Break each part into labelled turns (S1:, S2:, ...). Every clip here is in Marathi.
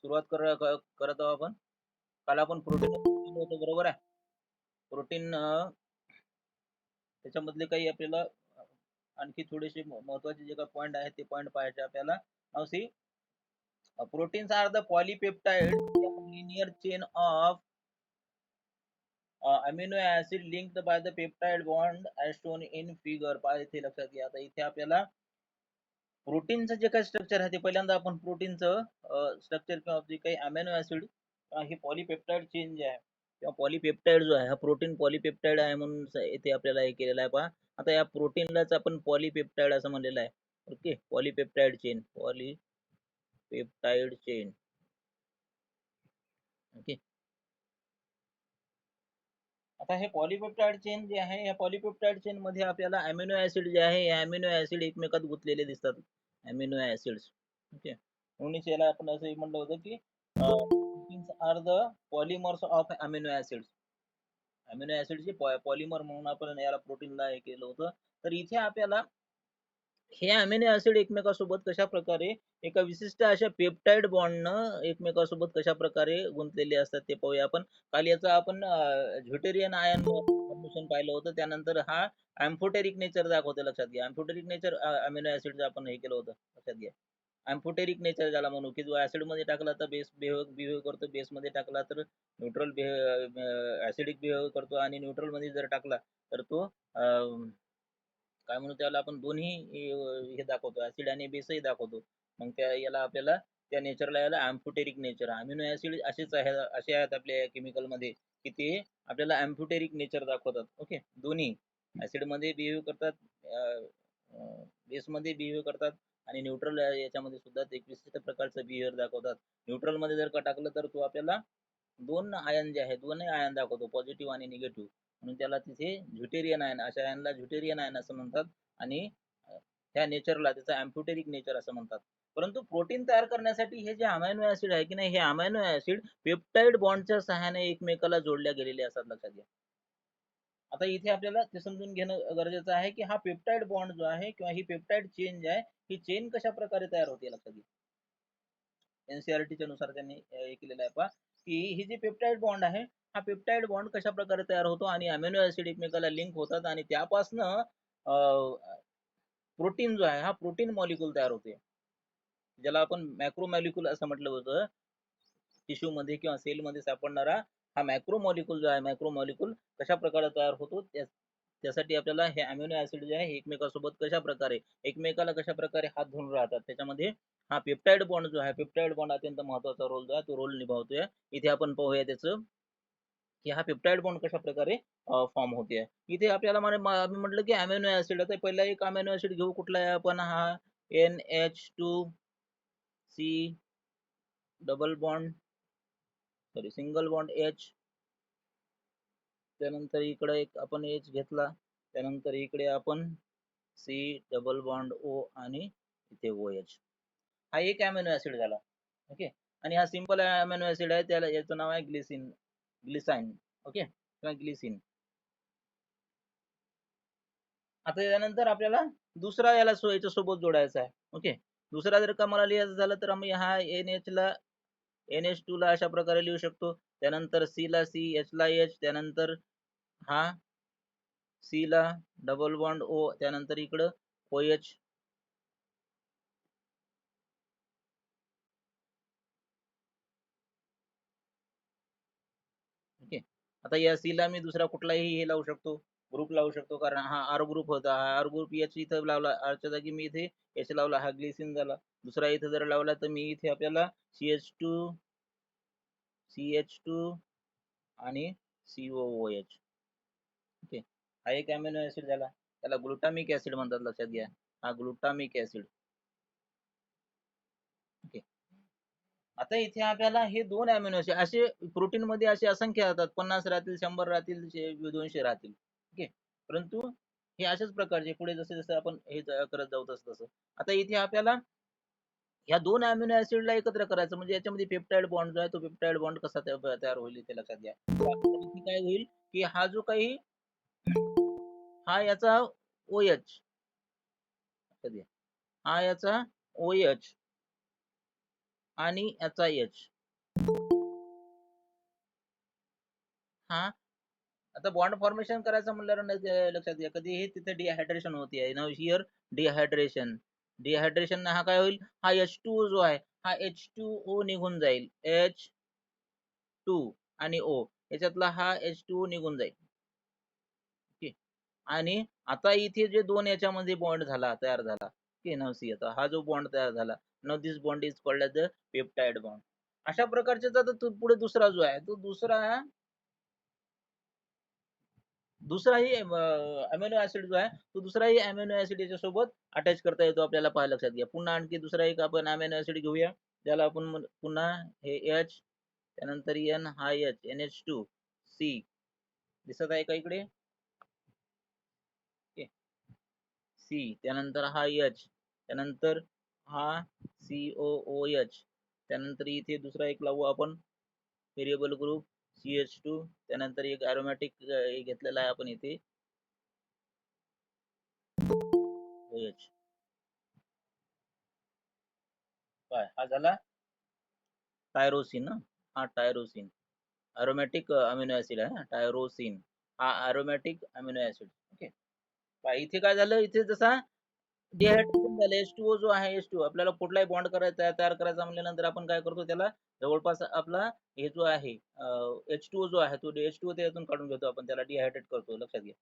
S1: सुरुवात करत आहोत आपण. काल आपण प्रोटीन होतं, बरोबर आहे. प्रोटीन त्याच्यामधले काही आपल्याला आणखी थोडेसे महत्वाचे जे काही पॉइंट आहेत ते पॉइंट पाहायचे आपल्याला. Now see, proteins are the polypeptide linear chain of amino acid linked by the peptide bond as shown in figure. पहा इथे लक्षात घ्या. आता इथे आपल्याला प्रोटीनचं जे काही स्ट्रक्चर आहे ते पहिल्यांदा आपण प्रोटीनचं स्ट्रक्चर किंवा जे काही अमिनो ऍसिड हे पॉलीपेप्टाइड चेन जे आहे किंवा पॉलीपेप्टाइड जो आहे हा प्रोटीन पॉलीपेप्टाइड आहे म्हणून इथे आपल्याला हे केलेलं आहे. पहा आता या प्रोटीनलाच आपण पॉलीपेप्टाइड असं म्हणलेलं आहे. Okay, polypeptide chain, polypeptide chain. Okay, आता हे पॉलीपेप्टाइड चेन जे आहे या पॉलीपेप्टाइड चेन मध्ये आपल्याला अमिनो ऍसिड जे आहे हे अमिनो ऍसिड एकमेकात गुंतलेले दिसतात. Amino acids. ओके, म्हणून याला आपण असं म्हणलं होतं की proteins are the polymers of amino acids. Amino ऍसिडचे पॉलिमर म्हणून आपण याला प्रोटीनला हे केलं होतं. तर इथे आपल्याला हे अमिनो ऍसिड एकमेकांसोबत कशा प्रकारे एका विशिष्ट अशा पेप्टाइड बॉन्डनं एकमेकांसोबत कशा प्रकारे गुंतलेले असतात ते पाहूया आपण. काल याचा आपण झ्युटेरियन आयन फॉर्मेशन पाहिलं होतं. त्यानंतर हा अँफोटेरिक नेचर दाखवतो. लक्षात घ्या, अँफोटेरिक नेचर अमिनो ऍसिडचं आपण हे केलं होतं. लक्षात घ्या, अँफोटेरिक नेचर ज्याला म्हणू की जो ऍसिड मध्ये टाकला तर बेस बिहेव करतो, बेस मध्ये टाकला तर न्यूट्रल ऍसिडिक बिहेव करतो, आणि न्यूट्रल मध्ये जर टाकला तर तो काय म्हणू त्याला आपण दोन्ही हे दाखवतो, ऍसिड आणि बेसही दाखवतो. मग त्या याला आपल्याला त्या नेचरला याला अँफोटेरिक नेचर. अमिनो ऍसिड असेच आहे, असे आहेत आपल्या केमिकल मध्ये की ते आपल्याला अँफोटेरिक नेचर दाखवतात. ओके, दोन्ही ऍसिड मध्ये बिहेव करतात, बेस मध्ये बिहेव करतात, आणि न्यूट्रल याच्यामध्ये सुद्धा एक विशिष्ट प्रकारचं बिहेवियर दाखवतात. न्यूट्रल मध्ये जर का टाकलं तर तो आपल्याला दोन आयन जे आहे दोन्ही आयन दाखवतो, पॉझिटिव्ह आणि निगेटिव्ह. म्हणून त्याला तिथे झ्युटेरियन आयन, अशा आयनला झ्युटेरियन आयन असं म्हणतात, आणि ह्या नेचरला त्याचा अँफोटेरिक नेचर असं म्हणतात. परंतु प्रोटीन तयार करण्यासाठी हे जे अमायनो ऍसिड आहे की नाही, हे अमायनो ऍसिड पेप्टाइड बॉन्डच्या सहाय्याने एकमेकाला जोडल्या गेलेले असतात. लक्षात घ्या. आता इथे आपल्याला ते समजून घेणं गरजेचं आहे की हा पेप्टाइड बॉन्ड जो आहे किंवा ही पेप्टाइड चेन जी आहे ही चेन कशा प्रकारे तयार होते. लक्षात घ्या, एनसीआरटीच्या नुसार त्यांनी हे केलेलं आहे. पहा की ही जी पेप्टाइड बॉन्ड आहे हा पेप्टाइड बॉन्ड कशा प्रकारे तयार होतो, आणि अमिनो ऍसिड एकमेकाला लिंक होतात, आणि त्यापासनं प्रोटीन जो आहे हा प्रोटीन मॉलिक्यूल तयार होते, ज्याला आपण मॅक्रो मॉलिक्यूल असं म्हटलं होतं. टिश्यू मध्ये किंवा सेल मध्ये सापडणारा हा मॅक्रो मॉलिक्यूल जो आहे, मॅक्रो मॉलिक्यूल कशा प्रकारे तयार होतो त्यासाठी आपल्याला हे अमिनो ऍसिड जे आहे एकमेकांसोबत कशा प्रकारे एकमेकाला कशा प्रकारे हात धरून राहतात, त्याच्यामध्ये हा पेप्टाइड बॉन्ड जो आहे, पेप्टाइड बॉन्ड अत्यंत महत्वाचा रोल जो आहे तो रोल निभावतोय. इथे आपण पाहूया त्याचं की हा पेप्टाइड बॉन्ड कशा प्रकारे फॉर्म होते. इथे आपल्याला आम्ही म्हटलं की अमिनो ऍसिड, आता पहिला एक अमिनो ऍसिड घेऊ, कुठला आहे आपण, हा NH2C double bond, sorry single bond H. त्यानंतर इकडे एक आपण H घेतला, त्यानंतर इकडे आपण C डबल बॉन्ड O, आणि इथे OH. हा एक अमिनो ऍसिड झाला. ओके, आणि हा सिंपल अमिनो ऍसिड आहे, त्याला याचं नाव आहे ग्लिसाइन. ओके, किंवा ग्लिसिन. आता यानंतर आपल्याला दुसरा याला याच्या सोबत जोडायचा आहे. ओके, दुसरा जर का मला लिहायचं झालं तर आम्ही हा NH2 ला अशा प्रकारे लिहू शकतो, त्यानंतर C ला C, H ला H, त्यानंतर हा C ला डबल बॉन्ड O, त्यानंतर इकडं OH. ओके, आता या C ला मी दुसरा कुठलाही हे लावू शकतो, ग्रुप लावू शकतो, कारण हा R ग्रुप होता. हा R ग्रुप H इथं लावला, R च्या जागी मी इथे H लावला, हा ग्लिसिन झाला. दुसरा इथे जर लावला तर मी इथे आपल्याला CH2 आणि COOH. ओके, हा एक अमिनो ऍसिड झाला, त्याला ग्लुटामिक ऍसिड म्हणतात. लक्षात घ्या, हा ग्लुटामिक ऍसिड. ओके, आता इथे आपल्याला हे दोन अमिनो ऍसिड असे प्रोटीन मध्ये असे असंख्य राहतात, 50 राहतील, 100 राहतील, 200 राहतील. ओके, परंतु हे अशाच प्रकारचे पुढे जसे जसे आपण हे करत जाऊ तसं तसं. आता इथे आपल्याला या दोन अमिनो ऍसिडला एकत्र करायचं, म्हणजे याच्यामध्ये पेप्टाइड बॉन्ड जो आहे तो पेप्टाइड बॉन्ड कसा तयार होईल ते लक्षात घ्या. इथे काय होईल की हा जो काही हा याचा OH, हा याचा OH, आणि याचा H हा आता बॉन्ड फॉर्मेशन करायचं म्हणल्यावर लक्षात घ्या कधीही तिथे डिहायड्रेशन होते नाव हिअर डिहायड्रेशन डिहायड्रेशन हा काय होईल हा H2O जो आहे हा H2O निघून जाईल H2 आणि O याच्यातला हा H2O निघून जाईल ओके आणि आता इथे जे दोन याच्यामध्ये बॉन्ड झाला तयार झाला ओके नाव सी आता हा जो बॉन्ड तयार झाला now this bond is called as the peptide bond अशा प्रकारचे आता पुढे दुसरा जो आहे तो दुसराही अमिनो ऍसिड जो आहे तो दुसराही अमिनो ऍसिड याच्यासोबत अटॅच करता येतो आपल्याला पाहायला लक्षात घ्या पुन्हा आणखी दुसरा एक आपण अमिनो ऍसिड घेऊया ज्याला आपण पुन्हा हे H त्यानंतर N हा H NH2C दिसत आहे का इकडे C त्यानंतर हा H त्यानंतर हा COOH त्यानंतर इथे दुसरा एक लावू आपण व्हेरिएबल ग्रुप CH2 त्यानंतर एक अरोमॅटिक घेतलेला आहे आपण इथे OH काय हा झाला टायरोसिन हा टायरोसिन अरोमॅटिक अमिनो ऍसिड आहे टायरोसिन हा अरोमॅटिक अमिनो ऍसिड ओके इथे काय झालं इथे जसा डिहायड्रेशन झालं H2O जो आहे H2 आपल्याला कुठलाही बॉन्ड करायचा तयार करायचा म्हणल्यानंतर आपण काय करतो त्याला जवळपास आपला हे जो आहे H2O जो आहे तो H2O त्यातून काढून घेतो आपण त्याला डिहायड्रेट करतो लक्षात घ्या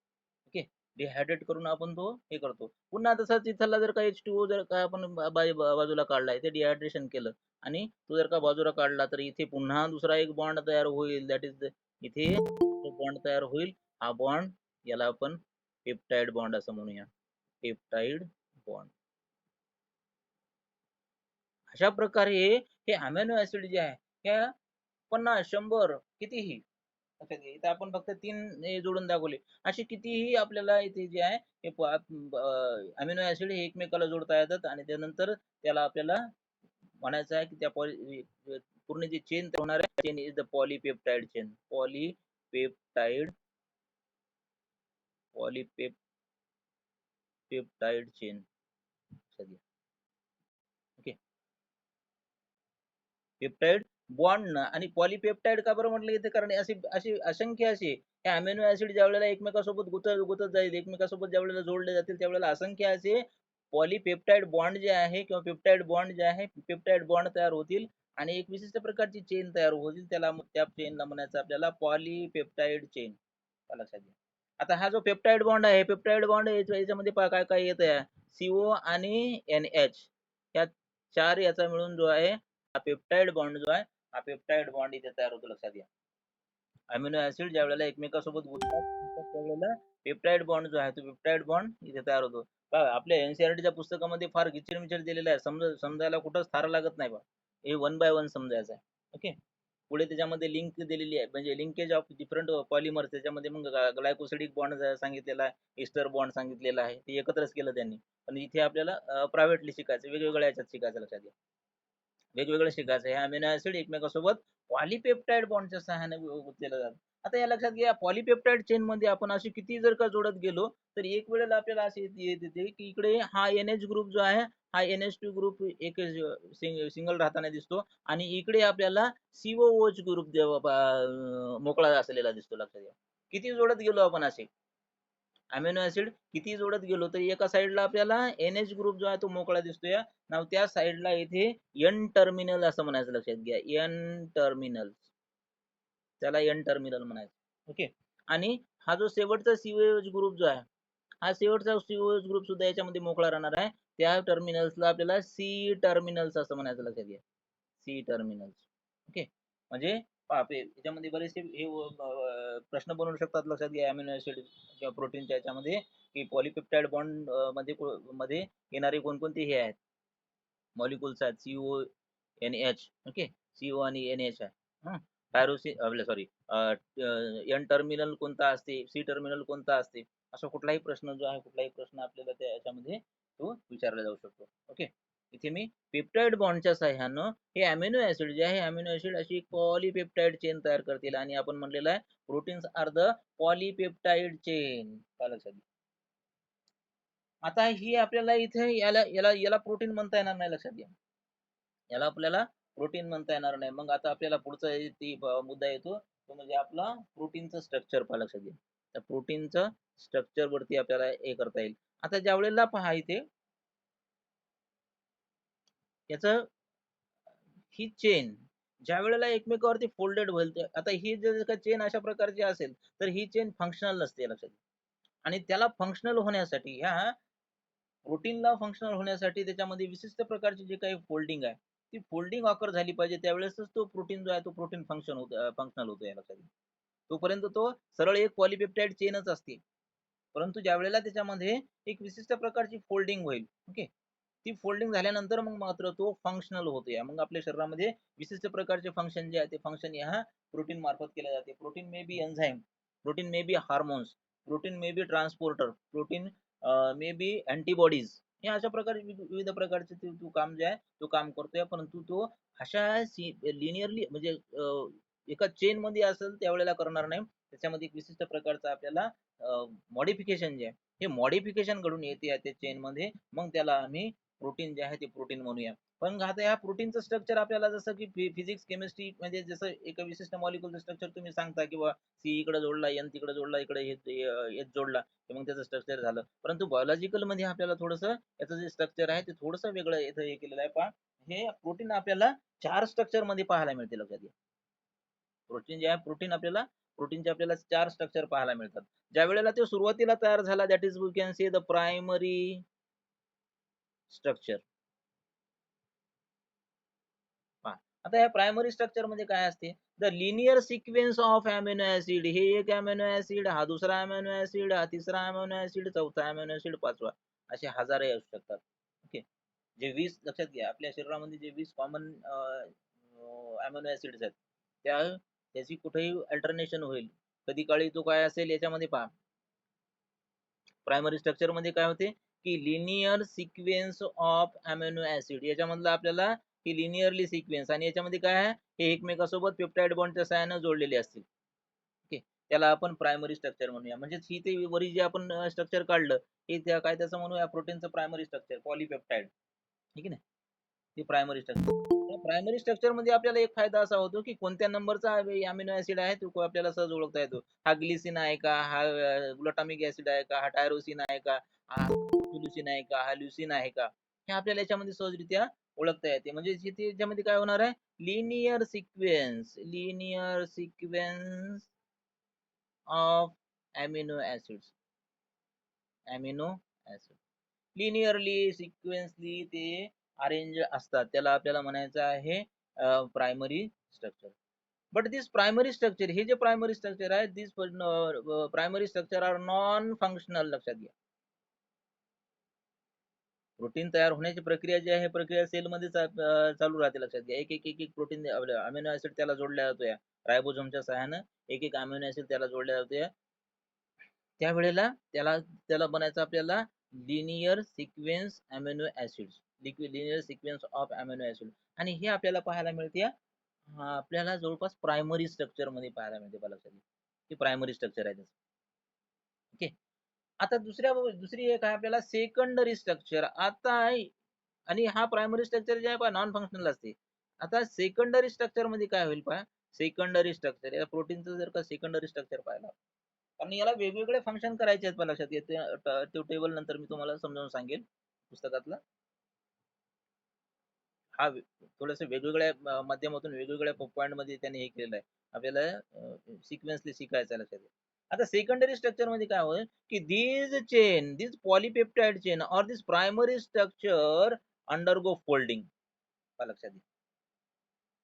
S1: ओके डिहायड्रेट करून आपण तो हे करतो पुन्हा तसाच इथला जर का H2O जर का आपण बाजूला काढलाय ते डिहायड्रेशन केलं आणि तो जर का बाजूला काढला तर इथे पुन्हा दुसरा एक बॉन्ड तयार होईल दॅट इज इथे बॉन्ड तयार होईल हा बॉन्ड याला आपण पेप्टाइड बॉन्ड असं म्हणूया पेप्टाइड बॉन्ड अशा प्रकारे हे अमिनो ऍसिड जे आहे ह्या 50 100 कितीही इथे आपण फक्त 3 जोडून दाखवले असे कितीही आपल्याला इथे जे आहे हे अमिनो ऍसिड हे एकमेकाला जोडता येतात आणि त्यानंतर त्याला आपल्याला म्हणायचं आहे की त्या पूर्ण जी चेन होणार आहे chain is the polypeptide chain polypeptide peptide chain okay peptide bond आणि पॉलीपेप्टाइड का बरं म्हटलं इथे कारण अशी अशी असंख्य असे हे अमिनो ऍसिड ज्या वेळेला एकमेकांसोबत गुतत जाईल एकमेकांसोबत ज्या वेळेला जोडले जातील त्यावेळेला असंख्य असे पॉलीपेप्टाइड बॉन्ड जे आहे किंवा पेप्टाइड बॉन्ड जे आहे पेप्टाइड बॉन्ड तयार होतील आणि एक विशिष्ट प्रकारची चेन तयार होतील त्याला त्या चेनला म्हणायचं आपल्याला पॉलीपेप्टाइड चेन लक्षात घ्या आता हा जो पेप्टाइड बॉन्ड आहे पेप्टाइड बॉन्ड याच्यामध्ये काय काय येत आहे CO आणि NH या चार याचा मिळून जो आहे हा पेप्टाइड बॉन्ड जो आहे हा पेप्टाइड बॉन्ड इथे तयार होतो लक्षात घ्या अमिनो ऍसिड ज्या वेळेला एकमेकांसोबत गुंततात त्यावेळेला पेप्टाइड बॉन्ड जो आहे तो पेप्टाइड बॉन्ड इथे तयार होतो आपल्या एनसीईआरटीच्या पुस्तकामध्ये फार गिचरमिचर दिलेलं आहे समजायला कुठंच थारा लागत नाही बा हे 1 बाय 1 समजायचं आहे ओके पुढे त्याच्यामध्ये लिंक दिलेली आहे म्हणजे लिंकेज ऑफ डिफरंट पॉलिमर त्याच्यामध्ये मग ग्लायकोसिडिक बॉन्ड सांगितलेला आहे इस्टर बॉन्ड सांगितलेला आहे ते एकत्रच केलं त्यांनी पण इथे आपल्याला प्रायव्हेटली शिकायचं वेगवेगळ्या याच्यात शिकायचं लक्षात घ्या वेगवेगळं शिकायचं हे अमिनो ऍसिड एकमेकांसोबत पॉलीपेप्टाइड बॉन्डच्या सहाय्याने गुंतलेलं जातं आता या लक्षात घ्या पॉलीपेप्टाइड चेन मध्ये आपण अशी किती जर का जोडत गेलो तर एक वेळेला आपल्याला असे येते की इकडे हा NH ग्रुप जो आहे हा NH2 ग्रुप एक सिंगल राहताना दिसतो आणि इकडे आपल्याला COOH ग्रुप मोकळा असलेला दिसतो लक्षात घ्या किती जोडत गेलो आपण असे अमिनो ऍसिड किती जोडत गेलो तरी एका साईडला आपल्याला NH ग्रुप जो आहे तो मोकळा दिसतोय नाव त्या साईडला इथे N टर्मिनल असं म्हणायचं लक्षात घ्या N टर्मिनल त्याला N टर्मिनल म्हणायचं ओके आणि हा जो शेवटचा COH ग्रुप जो आहे हा शेवटचा COH ग्रुप सुद्धा याच्यामध्ये मोकळा राहणार आहे त्या टर्मिनल्सला आपल्याला C टर्मिनल्स असं म्हणायचं लक्षात घ्या C टर्मिनल्स ओके म्हणजे याच्यामध्ये बरेचसे हे प्रश्न बनवू शकतात लक्षात घ्या अमिनो ऍसिड किंवा प्रोटीनच्या याच्यामध्ये की पॉलीपेप्टाइड बॉन्ड मध्ये येणारे कोणकोणते हे आहेत मॉलिक्युल्स आहेत CONH ओके CO आणि NH आहे टायरोसिन आपलं सॉरी N टर्मिनल कोणता असते C टर्मिनल कोणता असते असा कुठलाही प्रश्न जो आहे कुठलाही प्रश्न आपल्याला त्या याच्यामध्ये तो विचारला जाऊ शकतो ओके इथे मी पेप्टाइड बॉन्डच्या सहाय्यानं हे अमिनो ऍसिड जे आहे अमिनो ऍसिड अशी पॉलीपेप्टाइड चेन तयार करतील आणि आपण म्हणलेलं आहे proteins are the polypeptide chain लक्षात आता ही आपल्याला इथे याला याला याला प्रोटीन म्हणता येणार नाही लक्षात घ्या याला आपल्याला प्रोटीन म्हणता येणार नाही. मग आता आपल्याला पुढचा मुद्दा येतो तो म्हणजे आपला प्रोटीनचं स्ट्रक्चर पहा लक्षात घ्या. तर प्रोटीनचं स्ट्रक्चर वरती आपल्याला हे करता येईल. आता ज्या वेळेला पहा इथे याचं ही चेन ज्या वेळेला एकमेकावरती फोल्डेड होईल आता ही जर का चेन अशा प्रकारची असेल तर ही चेन फंक्शनल नसते लक्षात घ्या. आणि त्याला फंक्शनल होण्यासाठी ह्या प्रोटीनला फंक्शनल होण्यासाठी त्याच्यामध्ये विशिष्ट प्रकारची जे काही फोल्डिंग आहे ती फोल्डिंग ऑकर झाली पाहिजे त्यावेळेसच तो प्रोटीन जो आहे तो प्रोटीन फंक्शनल होतो या लक्षात घ्या. तोपर्यंत तो सरळ एक पॉलिपेप्टाइड चेनच असते. परंतु ज्या वेळेला त्याच्यामध्ये एक विशिष्ट प्रकारची फोल्डिंग होईल ओके ती फोल्डिंग झाल्यानंतर मग मात्र तो फंक्शनल होतो. मग आपल्या शरीरामध्ये विशिष्ट प्रकारचे फंक्शन जे आहे ते फंक्शन या प्रोटीन मार्फत केले जाते. Protein may be enzyme, protein may be hormones, protein may be transporter, protein may be antibodies, हे अशा प्रकारे विविध प्रकारचे तो काम जे आहे तो काम करतोय. परंतु तो अशा लिनियरली म्हणजे एका चेन मध्ये असेल त्यावेळेला करणार नाही. त्याच्यामध्ये एक विशिष्ट प्रकारचा आपल्याला मॉडिफिकेशन जे आहे हे मॉडिफिकेशन घडून येते त्या चेन मध्ये. मग त्याला आम्ही प्रोटीन जे आहे ते प्रोटीन म्हणूया. पण आता या प्रोटीनचं स्ट्रक्चर आपल्याला जसं की फिजिक्स केमिस्ट्री म्हणजे जसं एका विशिष्ट मॉलिक्युलचं स्ट्रक्चर तुम्ही सांगता किंवा सी इकडे जोडला एन तिकडे जोडला इकडे एच जोडला मग त्याचं स्ट्रक्चर झालं. परंतु बायोलॉजिकल मध्ये आपल्याला थोडंसं याचं जे स्ट्रक्चर आहे ते थोडंसं वेगळं इथं हे केलेलं आहे. पहा हे प्रोटीन आपल्याला 4 स्ट्रक्चर मध्ये पाहायला मिळते लक्षात घ्या. प्रोटीन जे आहे प्रोटीनचे आपल्याला 4 स्ट्रक्चर पाहायला मिळतात. ज्या वेळेला ते सुरुवातीला तयार झाला that is we can see the primary structure. आता या प्रायमरी स्ट्रक्चर मध्ये काय असते the linear sequence of amino acid. हे एक अमिनो ऍसिड, हा दुसरा अमिनो ऍसिड, हा तिसरा अमिनो ऍसिड, चौथा अमिनो ऍसिड, पाचवा, असे हजारे असू शकतात. ओके जे 20 लक्षात घ्या आपल्या शरीरामध्ये जे 20 कॉमन अमिनो ऍसिड्स आहेत त्याची कुठेही अल्टरनेशन होईल कधी काळी तो काय असेल याच्यामध्ये पहा. प्रायमरी स्ट्रक्चर मध्ये काय होते की linear sequence of amino acid. याच्यामधलं आपल्याला ही लिनियरली सिक्वेन्स आणि याच्यामध्ये काय आहे हे एकमेकासोबत पेप्टाइड बॉन्डच्या सहाय्याने जोडलेले असतील. ओके त्याला आपण प्रायमरी स्ट्रक्चर म्हणूया. म्हणजे ही ते वरी जे आपण स्ट्रक्चर काढलं हे त्या काय त्याचं म्हणूया प्रोटीनचं प्रायमरी स्ट्रक्चर पॉलीपेप्टाइड. ठीक आहे ना ते प्रायमरी स्ट्रक्चर. प्रायमरी स्ट्रक्चर मध्ये आपल्याला एक फायदा असा होतो की कोणत्या नंबरचा अमिनो ऍसिड आहे तो आपल्याला सहज ओळखता येतो. हा ग्लिसिन आहे का, हा ग्लुटामिक ऍसिड आहे का, हा टायरोसिन आहे का, हा लुसिन आहे का, हा ल्युसिन आहे का, हे आपल्याला याच्यामध्ये सहजरित्या ओळखता येते. म्हणजे जिथे याच्यामध्ये काय होणार आहे linear sequence of amino acids. Amino acid linearly sequentially ते अरेंज असतात त्याला आपल्याला म्हणायचं आहे primary structure. But this primary structure हे जे प्रायमरी स्ट्रक्चर आहे this primary structure are non functional. लक्षात घ्या प्रोटीन तयार होण्याची प्रक्रिया जी आहे प्रक्रिया सेल मध्ये चालू राहते. लक्षात घ्या एक एक एक एक प्रोटीन अमिनो ऍसिड त्याला जोडल्या जातो या रायबोझोमच्या सहाय्याने एक एक अमिनो ऍसिड त्याला जोडल्या जातो. त्यावेळेला त्याला त्याला बनायचं आपल्याला linear sequence amino acids, linear sequence of amino acid. आणि हे आपल्याला पाहायला मिळते आपल्याला जवळपास प्रायमरी स्ट्रक्चर मध्ये पाहायला मिळते. लक्षात घ्या की प्रायमरी स्ट्रक्चर आहे ओके. आता दुसरी एक आहे आपल्याला सेकंडरी स्ट्रक्चर. आता आणि हा प्रायमरी स्ट्रक्चर जे आहे नॉन फंक्शनल असते. आता सेकंडरी स्ट्रक्चर मध्ये काय होईल पहा सेकंडरी स्ट्रक्चर या प्रोटीनचं जर का सेकंडरी स्ट्रक्चर पाहिलं आणि याला वेगवेगळे फंक्शन करायचे आहेत. पण लक्षात येते तो टेबल नंतर मी तुम्हाला समजावून सांगेल पुस्तकातला. हा थोडस वेगवेगळ्या माध्यमातून वेगवेगळ्या पॉइंट मध्ये त्याने हे केलेलं आहे आपल्याला सिक्वेन्सली शिकायचं. लक्षात घ्या आता सेकंडरी स्ट्रक्चर मध्ये काय होईल की दिस पॉलीपेप्टाइड चेन और दिस प्रायमरी स्ट्रक्चर अंडरगो फोल्डिंग. लक्षात घ्या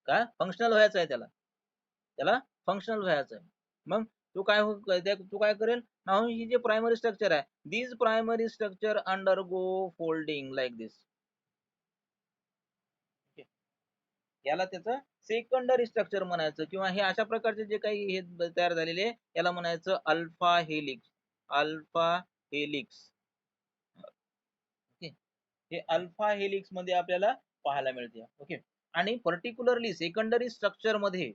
S1: का फंक्शनल व्हायचं आहे त्याला फंक्शनल व्हायचं आहे. मग तो काय करेल नाउ ही जे प्रायमरी स्ट्रक्चर आहे this primary structure undergo folding like this. याला त्याचं सेकंडरी स्ट्रक्चर म्हणायचं किंवा हे अशा प्रकारचे जे काही हे तयार झालेले याला म्हणायचं alpha helix. Alpha helix okay हे अल्फा हेलिक्स मध्ये आपल्याला पाहायला मिळते. ओके आणि पर्टिक्युलरली सेकंडरी स्ट्रक्चर मध्ये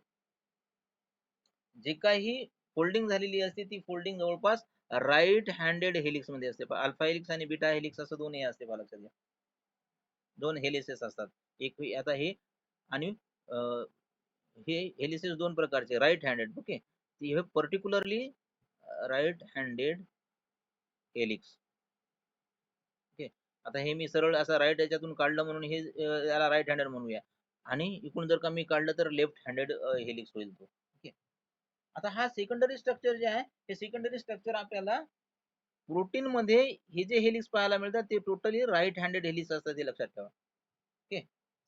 S1: जे काही फोल्डिंग झालेली असते ती फोल्डिंग जवळपास राईट हँडेड हेलिक्स मध्ये असते. अल्फा हेलिक्स आणि बीटा हेलिक्स असं दोन्ही असते. लक्षात घ्या दोन हेलिसेस असतात एक आता हे आणि हे हेलिसेस दोन प्रकारचे राईट हँडेड. ओके, हे particularly right handed helix. Okay, आता हे मी सरळ असा राईट याच्यातून काढलं म्हणून हे याला राईट हँडेड म्हणूया, आणि इकडून जर का मी काढलं तर लेफ्ट हँडेड हेलिक्स होईल तो. ओके, आता हा सेकंडरी स्ट्रक्चर जे आहे हे सेकंडरी स्ट्रक्चर आपल्याला प्रोटीन मध्ये हे जे हेलिक्स पाहायला मिळतात ते टोटली राईट हँडेड हेलिक्स असतात, हे लक्षात ठेवा. ओके,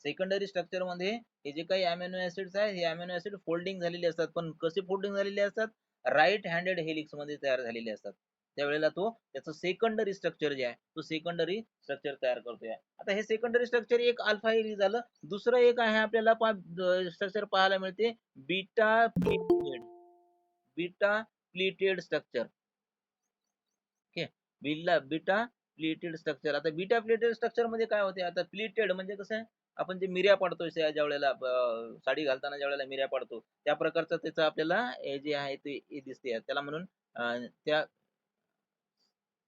S1: सेकंडरी स्ट्रक्चर मध्ये हे जे काही अमिनो ऍसिड्स आहेत हे अमिनो ऍसिड फोल्डिंग झालेले असतात, पण कसे फोल्डिंग झालेले असतात? राईट हँडेड हेलिक्स मध्ये तयार झालेले असतात. त्यावेळेला तो त्याचं सेकंडरी स्ट्रक्चर जे आहे तो सेकंडरी स्ट्रक्चर तयार करतोय. आता हे सेकंडरी स्ट्रक्चर एक अल्फा हेलिक्स झालं. दुसरं एक आहे आपल्याला स्ट्रक्चर पाहायला मिळते beta pleated. Beta pleated structure. Okay, beta pleated structure. आता बीटा प्लीटेड स्ट्रक्चर मध्ये काय होते? आता प्लीटेड म्हणजे कसं आहे, आपण जे मिऱ्या पाडतोय ज्या वेळेला साडी घालताना ज्या वेळेला मिऱ्या पाडतो त्या प्रकारचं त्याचं आपल्याला जे आहे ते दिसते. त्याला म्हणून त्या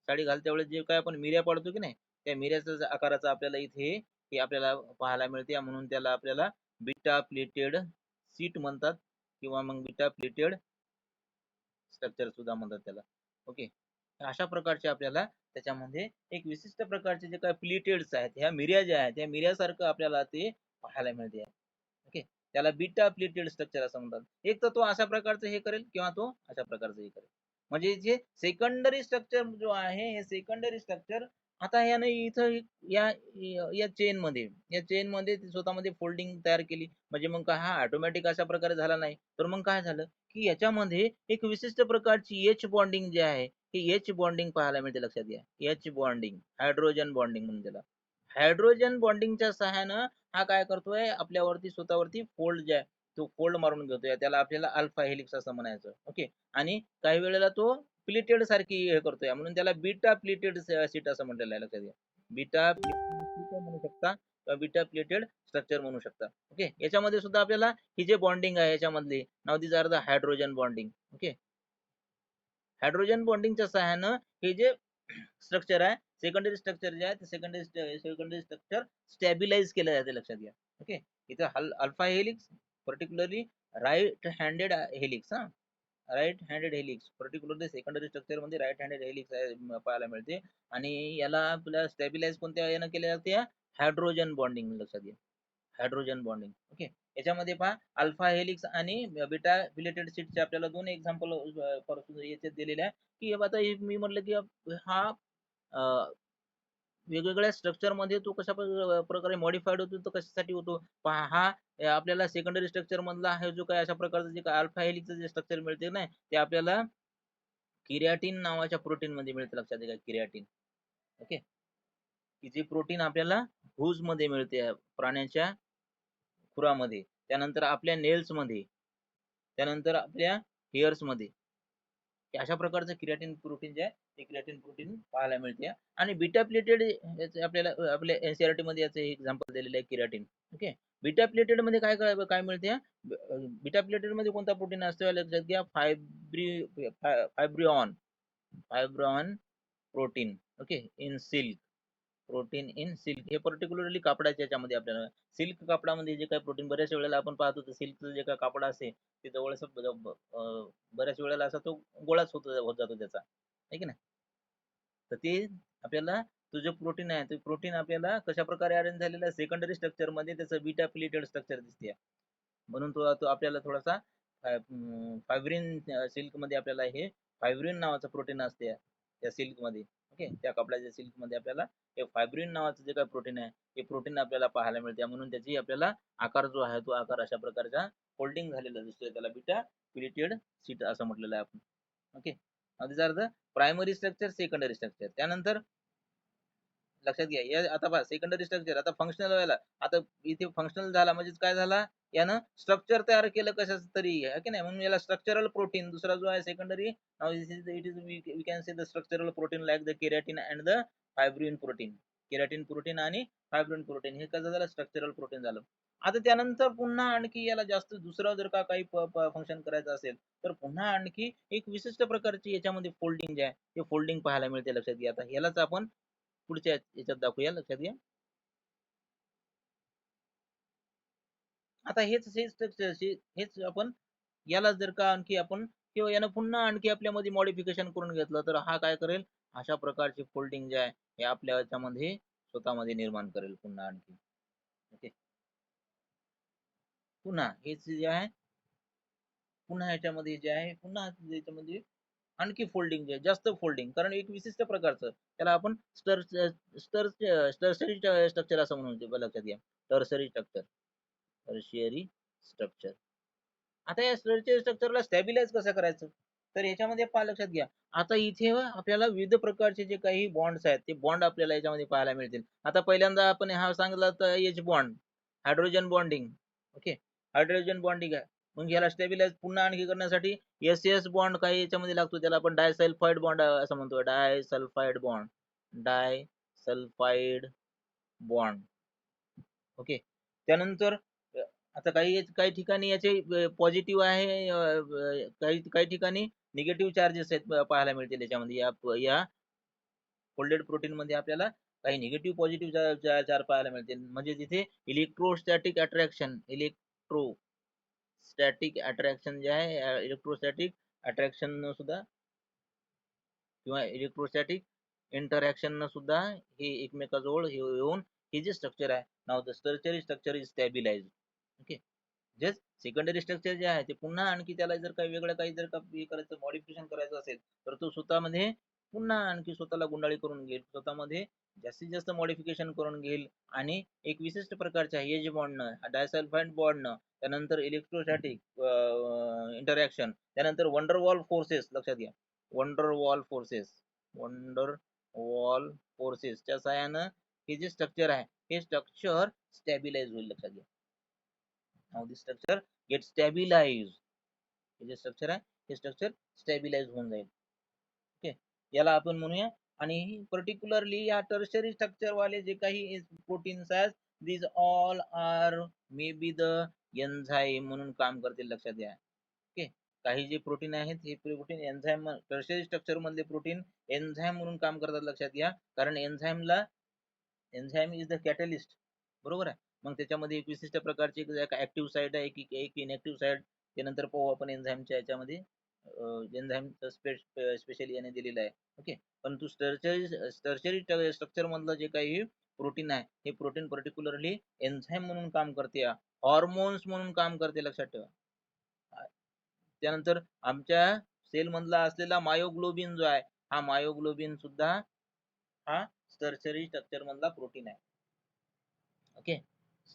S1: साडी घालत्या वेळेस जे काय आपण मिऱ्या पाडतो की नाही, त्या मिऱ्याचा आकाराचा आपल्याला इथे हे आपल्याला पाहायला मिळते, म्हणून त्याला आपल्याला बीटा प्लीटेड सीट म्हणतात, किंवा मग बीटा प्लीटेड स्ट्रक्चर सुद्धा म्हणतात त्याला. ओके, अशा प्रकारचे आपल्याला त्याच्यामध्ये एक विशिष्ट प्रकारचे जे काही प्लीटेड्स आहेत, ह्या मिऱ्या ज्या आहेत त्या मिऱ्यासारखं आपल्याला ते पाहायला मिळते. ओके, त्याला बीटा प्लीटेड स्ट्रक्चर असं म्हणतात. एक तर तो अशा प्रकारचं हे करेल किंवा तो अशा प्रकारचं हे करेल. म्हणजे जे सेकंडरी स्ट्रक्चर जो आहे हे सेकंडरी स्ट्रक्चर आता याने इथं या या चेन मध्ये स्वतःमध्ये फोल्डिंग तयार केली, म्हणजे मग काय हा ऑटोमॅटिक अशा प्रकारे झाला नाही, तर मग काय झालं की याच्यामध्ये एक विशिष्ट प्रकारची एच बॉन्डिंग जे आहे हे एच बॉन्डिंग पाहायला मिळते. लक्षात घ्या, एच बॉन्डिंग, हायड्रोजन बॉन्डिंग म्हणून त्याला. हायड्रोजन बॉन्डिंगच्या सहाय्यानं हा काय करतोय, आपल्यावरती स्वतःवरती फोल्ड जे आहे तो फोल्ड मारून घेतोय, त्याला आपल्याला अल्फा हेलिक्स असं म्हणायचं. ओके, आणि काही वेळेला तो प्लीटेड सारखी हे करतोय, म्हणून त्याला बीटा प्लीटेड सीट असं म्हटलेलं आहे. लक्षात घ्या, बीटा प्लीटेड म्हणू शकता किंवा बीटा प्लीटेड स्ट्रक्चर म्हणू शकता. ओके, याच्यामध्ये सुद्धा आपल्याला ही जे बॉन्डिंग आहे याच्यामधली now this are the hydrogen bonding. Okay, hydrogen बॉन्डिंगच्या सहाय्यानं हे जे स्ट्रक्चर आहे सेकंडरी स्ट्रक्चर जे आहे ते सेकंडरी स्ट्रक्चर स्टॅबिलाइज केलं जाते. लक्षात घ्या. ओके, इथं alpha helix particularly right handed helix, right handed helix particularly secondary structure मध्ये राईट हँडेड हेलिक्स पाहायला मिळते, आणि याला आपल्याला स्टॅबिलाइज कोणत्या यानं केले जाते? Hydrogen bonding. लक्षात घ्या, हायड्रोजन बॉन्डिंग. ओके, याच्यामध्ये पहा अल्फा हेलिक्स आणि बीटा प्लीटेड सीटचे आपल्याला दोन एक्झाम्पल याचे दिलेले आहे, की आता मी म्हटलं की हा वेगवेगळ्या स्ट्रक्चर मध्ये तो कशा प्रकारे मॉडिफाईड होतो, तो कशासाठी होतो पहा. हा आपल्याला सेकंडरी स्ट्रक्चर मधला आहे जो काय अशा प्रकारचं जे काय अल्फा हेलिक्स जे स्ट्रक्चर मिळते ना ते आपल्याला किरॅटिन नावाच्या प्रोटीन मध्ये मिळते. लक्षात घ्या, किरॅटिन. ओके, की जे प्रोटीन आपल्याला हुज मध्ये मिळते, प्राण्याच्या खुरामध्ये, त्यानंतर आपल्या नेल्स मध्ये, त्यानंतर आपल्या हेअर्स मध्ये. अशा प्रकारचं किरॅटिन प्रोटीन जे आहे ते किरॅटिन प्रोटीन पाहायला मिळते. आणि बीटा प्लेटेड आपल्याला आपल्या एनसीआरटी मध्ये याचं एक्झाम्पल दिलेलं आहे, किरॅटिन. ओके, बीटा प्लेटेड मध्ये काय काय मिळते? बीटा प्लेटेड मध्ये कोणता प्रोटीन असतो लक्षात घ्या, fibroin protein. Okay, in silk, protein in silk, हे पर्टिक्युलरली कापडाच्या याच्यामध्ये आपल्याला सिल्क कापडामध्ये जे काही प्रोटीन बऱ्याच वेळेला आपण पाहतो तर सिल्कचं जे काही कापड असते ते जवळच बऱ्याच वेळेला असा तो गोळाच होत जातो त्याचा, आहे की नाही. तर ते आपल्याला तो जो प्रोटीन आहे ते प्रोटीन आपल्याला कशा प्रकारे अरेंज झालेला आहे, सेकंडरी स्ट्रक्चर मध्ये त्याचं बीटा प्लीटेड स्ट्रक्चर दिसते, म्हणून तो आपल्याला थोडासा फायब्रिन सिल्क मध्ये आपल्याला हे फायब्रिन नावाचं प्रोटीन असते त्या सिल्क मध्ये. ओके, त्या कपड्याच्या सिल्क मध्ये आपल्याला हे फायब्रिन नावाचं जे काही प्रोटीन आहे हे प्रोटीन आपल्याला पाहायला मिळते, म्हणून त्याची आपल्याला आकार जो आहे तो आकार अशा प्रकारचा फोल्डिंग झालेला दिसतोय, त्याला बीटा प्लीटेड सीट असं म्हटलेलं आहे आपण. Okay, this are the primary structure, secondary structure. त्यानंतर लक्षात घ्या, या आता पहा सेकंडरी स्ट्रक्चर आता फंक्शनल व्हायला, आता इथे फंक्शनल झाला म्हणजे काय झाला, यानं स्ट्रक्चर तयार केलं कशाच तरी, आहे की नाही, म्हणून याला स्ट्रक्चरल प्रोटीन. दुसरा जो आहे secondary, it is we can say the structural protein like the keratin and the fibrin protein. Keratin protein आणि फायब्रिन प्रोटीन हे कसं झालं, स्ट्रक्चरल प्रोटीन झालं. आता त्यानंतर पुन्हा आणखी याला जास्त दुसरं जर का काही फंक्शन करायचं असेल तर पुन्हा आणखी एक विशिष्ट प्रकारची याच्यामध्ये फोल्डिंग जे आहे ते फोल्डिंग पाहायला मिळते. लक्षात घ्या, आता यालाच आपण पुढच्या याच्यात दाखवूया. लक्षात घ्या, आता हेच हेच स्ट्रक्चर हेच आपण याला जर का आणखी आपण किंवा यानं पुन्हा आणखी आपल्यामध्ये मॉडिफिकेशन करून घेतलं तर हा काय करेल, अशा प्रकारची फोल्डिंग जे आहे हे आपल्या याच्यामध्ये स्वतःमध्ये निर्माण करेल पुन्हा आणखी. ओके, पुन्हा हेच जे आहे पुन्हा ह्याच्यामध्ये जे आहे पुन्हा याच्यामध्ये आणखी फोल्डिंग जे आहे जास्त फोल्डिंग, कारण एक विशिष्ट प्रकारचं त्याला आपण स्टर स्टर टर्सरी स्ट्रक्चर असं म्हणून लक्षात घ्या. Tertiary structure, tertiary structure. आता या स्ट्रक्चरला स्टॅबिलाइज कसं करायचं, तर याच्यामध्ये पहा लक्षात घ्या. आता इथे आपल्याला विविध प्रकारचे जे काही बॉन्ड्स आहेत ते बॉन्ड आपल्याला याच्यामध्ये पाहायला मिळतील. आता पहिल्यांदा आपण हा सांगितलं तर H bond, hydrogen bonding. Okay, hydrogen bonding आहे. मग याला स्टॅबिलाइज पुन्हा आणखी करण्यासाठी एस एस बॉन्ड काही याच्यामध्ये लागतो, त्याला आपण डायसल्फाइड बॉन्ड असं म्हणतो. Disulphide bond, disulphide bond. Okay, त्यानंतर आता काही काही ठिकाणी याचे पॉझिटिव्ह आहे, काही काही ठिकाणी निगेटिव्ह चार्जेस आहेत पाहायला मिळतील याच्यामध्ये. या फोल्डेड प्रोटीन मध्ये आपल्याला काही निगेटिव्ह पॉझिटिव्ह चार्ज पाहायला मिळतील. म्हणजे तिथे इलेक्ट्रोस्टॅटिक अट्रॅक्शन, इलेक्ट्रोस्टॅटिक अट्रॅक्शन जे आहे, इलेक्ट्रोस्टॅटिक अट्रॅक्शन सुद्धा किंवा इलेक्ट्रोस्टॅटिक इंटरॅक्शन सुद्धा हे एकमेकाजवळ येऊन हे जे स्ट्रक्चर आहे, now the tertiary structure is stabilise. Okay, जे सेकंडरी स्ट्रक्चर जे आहे ते पुन्हा आणखी त्याला जर काही वेगळं काही जर का हे करायचं, मॉडिफिकेशन करायचं असेल तर तो स्वतःमध्ये पुन्हा आणखी स्वतःला गुंडाळी करून घेईल, स्वतःमध्ये जास्तीत जास्त मॉडिफिकेशन करून घेईल आणि एक विशिष्ट प्रकारच्या एज बॉन्डनं, डायसल्फाइड बॉन्डनं, त्यानंतर इलेक्ट्रोस्टॅटिक इंटरॅक्शन, त्यानंतर वंडरवॉल फोर्सेस. लक्षात घ्या, वंडरवॉल फोर्सेस, वंडरवॉल फोर्सेसच्या सहाय्यानं हे जे स्ट्रक्चर आहे हे स्ट्रक्चर स्टॅबिलाइज होईल. लक्षात घ्या, नाउ दिस स्ट्रक्चर गेट स्टॅबिलाइज. हे जे स्ट्रक्चर आहे हे स्ट्रक्चर स्टॅबिलाइज होऊन जाईल. ओके, याला आपण म्हणूया. आणि पर्टिक्युलरली या टर्शरी स्ट्रक्चर वाले जे काही प्रोटीन्स आहेत, these all are maybe the enzyme म्हणून काम करतील. लक्षात घ्या. ओके, काही जे प्रोटीन आहेत हे प्रोटीन एन्झाईम, टर्शरी स्ट्रक्चर मधले प्रोटीन एन्झाईम म्हणून काम करतात. लक्षात घ्या, कारण एन्झाईमला, एन्झाईम इज द कॅटलिस्ट, बरोबर आहे. मग त्याच्यामध्ये एक विशिष्ट प्रकारची एक ऍक्टिव्ह साइड आहे, एक इनॅक्टिव्ह साइड. त्यानंतर पाहू आपण एन्झाईमच्या याच्यामध्ये, एन्झाईमचं स्पेशली याने दिलेलं आहे. ओके, परंतु टर्शरी स्ट्रक्चर मधलं जे काही प्रोटीन आहे हे प्रोटीन पर्टिक्युलरली एन्झाईम म्हणून काम करते, हॉर्मोन्स म्हणून काम करते. लक्षात ठेवा. त्यानंतर आमच्या सेल मधला असलेला मायोग्लोबिन जो आहे, हा मायोग्लोबिन सुद्धा हा टर्शरी स्ट्रक्चर मधला प्रोटीन आहे. ओके,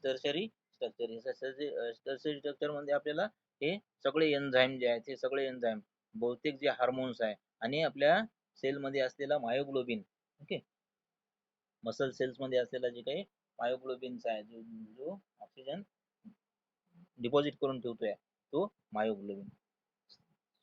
S1: टर्शरी स्ट्रक्चर मध्ये आपल्याला हे सगळे एन्झाईम जे आहेत ते सगळे एन्झाईम, बहुतेक जे हार्मोन्स आहे आणि आपल्या सेल मध्ये असलेला मायोग्लोबिन. ओके, मसल सेल्स मध्ये असलेला जे काही मायोग्लोबिन्स आहे, जो ऑक्सिजन डिपॉझिट करून ठेवतोय, तो मायोग्लोबिन.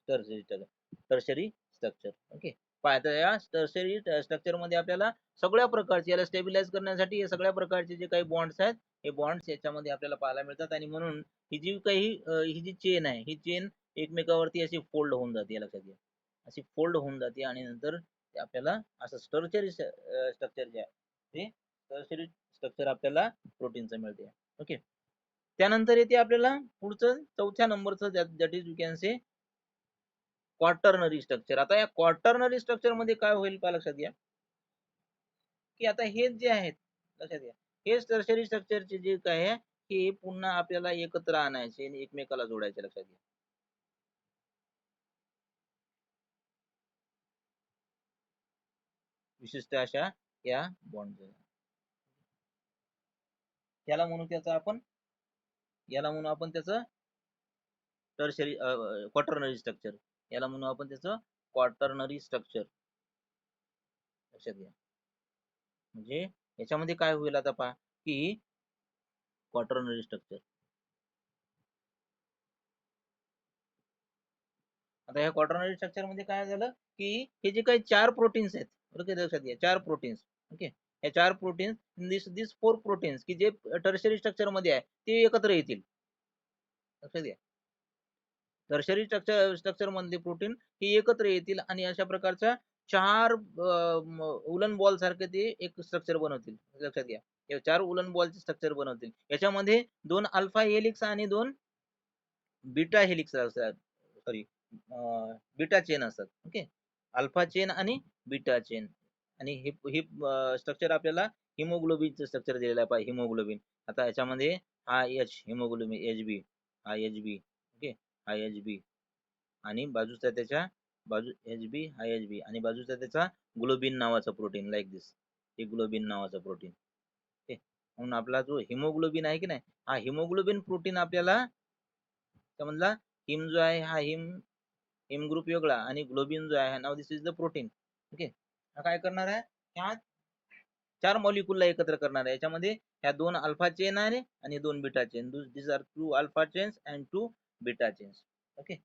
S1: Tertiary structure. ओके, आता या टर्शरी स्ट्रक्चर मध्ये आपल्याला सगळ्या प्रकारचे, याला स्टेबिलाइज करण्यासाठी हे सगळ्या प्रकारचे जे काही बॉन्ड्स आहेत हे बॉन्ड्स याच्यामध्ये आपल्याला पाहायला मिळतात. आणि म्हणून ही जी काही ही जी चेन आहे ही चेन एकमेकावरती अशी फोल्ड होऊन जाते. लक्षात घ्या, अशी फोल्ड होऊन जाते आणि नंतर आपल्याला असं टर्शरी स्ट्रक्चर जे आहे ते टर्शरी स्ट्रक्चर आपल्याला प्रोटीनचं मिळते. ओके, त्यानंतर येते आपल्याला पुढचं चौथ्या नंबरचं, that is you can say quaternary structure. आता या क्वार्टरनरी स्ट्रक्चर मध्ये काय होईल पहा. लक्षात घ्या की आता हे जे आहेत, लक्षात घ्या, हे टर्शरी स्ट्रक्चरचे जे काय आहे हे पुन्हा आपल्याला एकत्र आणायचे आणि एकमेकाला जोडायचे. लक्षात घ्या, विशिष्ट अशा या बॉन्ड, याला म्हणू त्याचं टर्शरी क्वार्टरनरी स्ट्रक्चर. याला म्हणू आपण त्याचं क्वार्टरनरी स्ट्रक्चर. लक्षात घ्या, म्हणजे याच्यामध्ये काय होईल आता पहा की क्वार्टरनरी स्ट्रक्चर. आता या क्वार्टरनरी स्ट्रक्चर मध्ये काय झालं की हे जे काही 4 प्रोटीन्स आहेत, ओके, लक्षात घ्या, 4 प्रोटीन्स. ओके, हे 4 प्रोटीन्स, दिस 4 प्रोटीन्स की जे टर्शरी स्ट्रक्चर मध्ये आहे ते एकत्र येतील. लक्षात घ्या, टर्शरी स्ट्रक्चर मधले प्रोटीन हे एकत्र येतील आणि अशा प्रकारच्या 4 उलन बॉल सारखे ते एक स्ट्रक्चर बनवतील. लक्षात घ्या, हे 4 वूलन बॉलचे स्ट्रक्चर बनवतील. याच्यामध्ये 2 अल्फा हेलिक्स आणि 2 बीटा हेलिक्स असतात, सॉरी बीटा चेन असतात. ओके, अल्फा चेन आणि बीटा चेन. आणि हे हे स्ट्रक्चर आपल्याला हिमोग्लोबिनचं स्ट्रक्चर दिलेलं आहे. पाहिजे हिमोग्लोबिन. आता याच्यामध्ये हा एच हिमोग्लोबिन एचबी, हा एचबी. ओके, हा एचबी आणि बाजूचा त्याच्या बाजू एचबी, हा एचबी आणि बाजूचा त्याचा ग्लोबिन नावाचा प्रोटीन लाईक दिस. हे ग्लोबिन नावाचं प्रोटीन. ओके, म्हणून आपला जो हिमोग्लोबिन आहे की नाही, हा हिमोग्लोबिन प्रोटीन आपल्याला समजला. हिम जो आहे हा हिम ग्रुप वेगळा आणि ग्लोबिन जो आहे नाव this is the protein. Okay, हा काय करणार आहे, ह्या 4 मॉलिक्यूलला एकत्र करणार आहे. याच्यामध्ये ह्या 2 अल्फा चेन आहे आणि 2 beta chain. This are 2 alpha chains and 2 beta chains. Okay,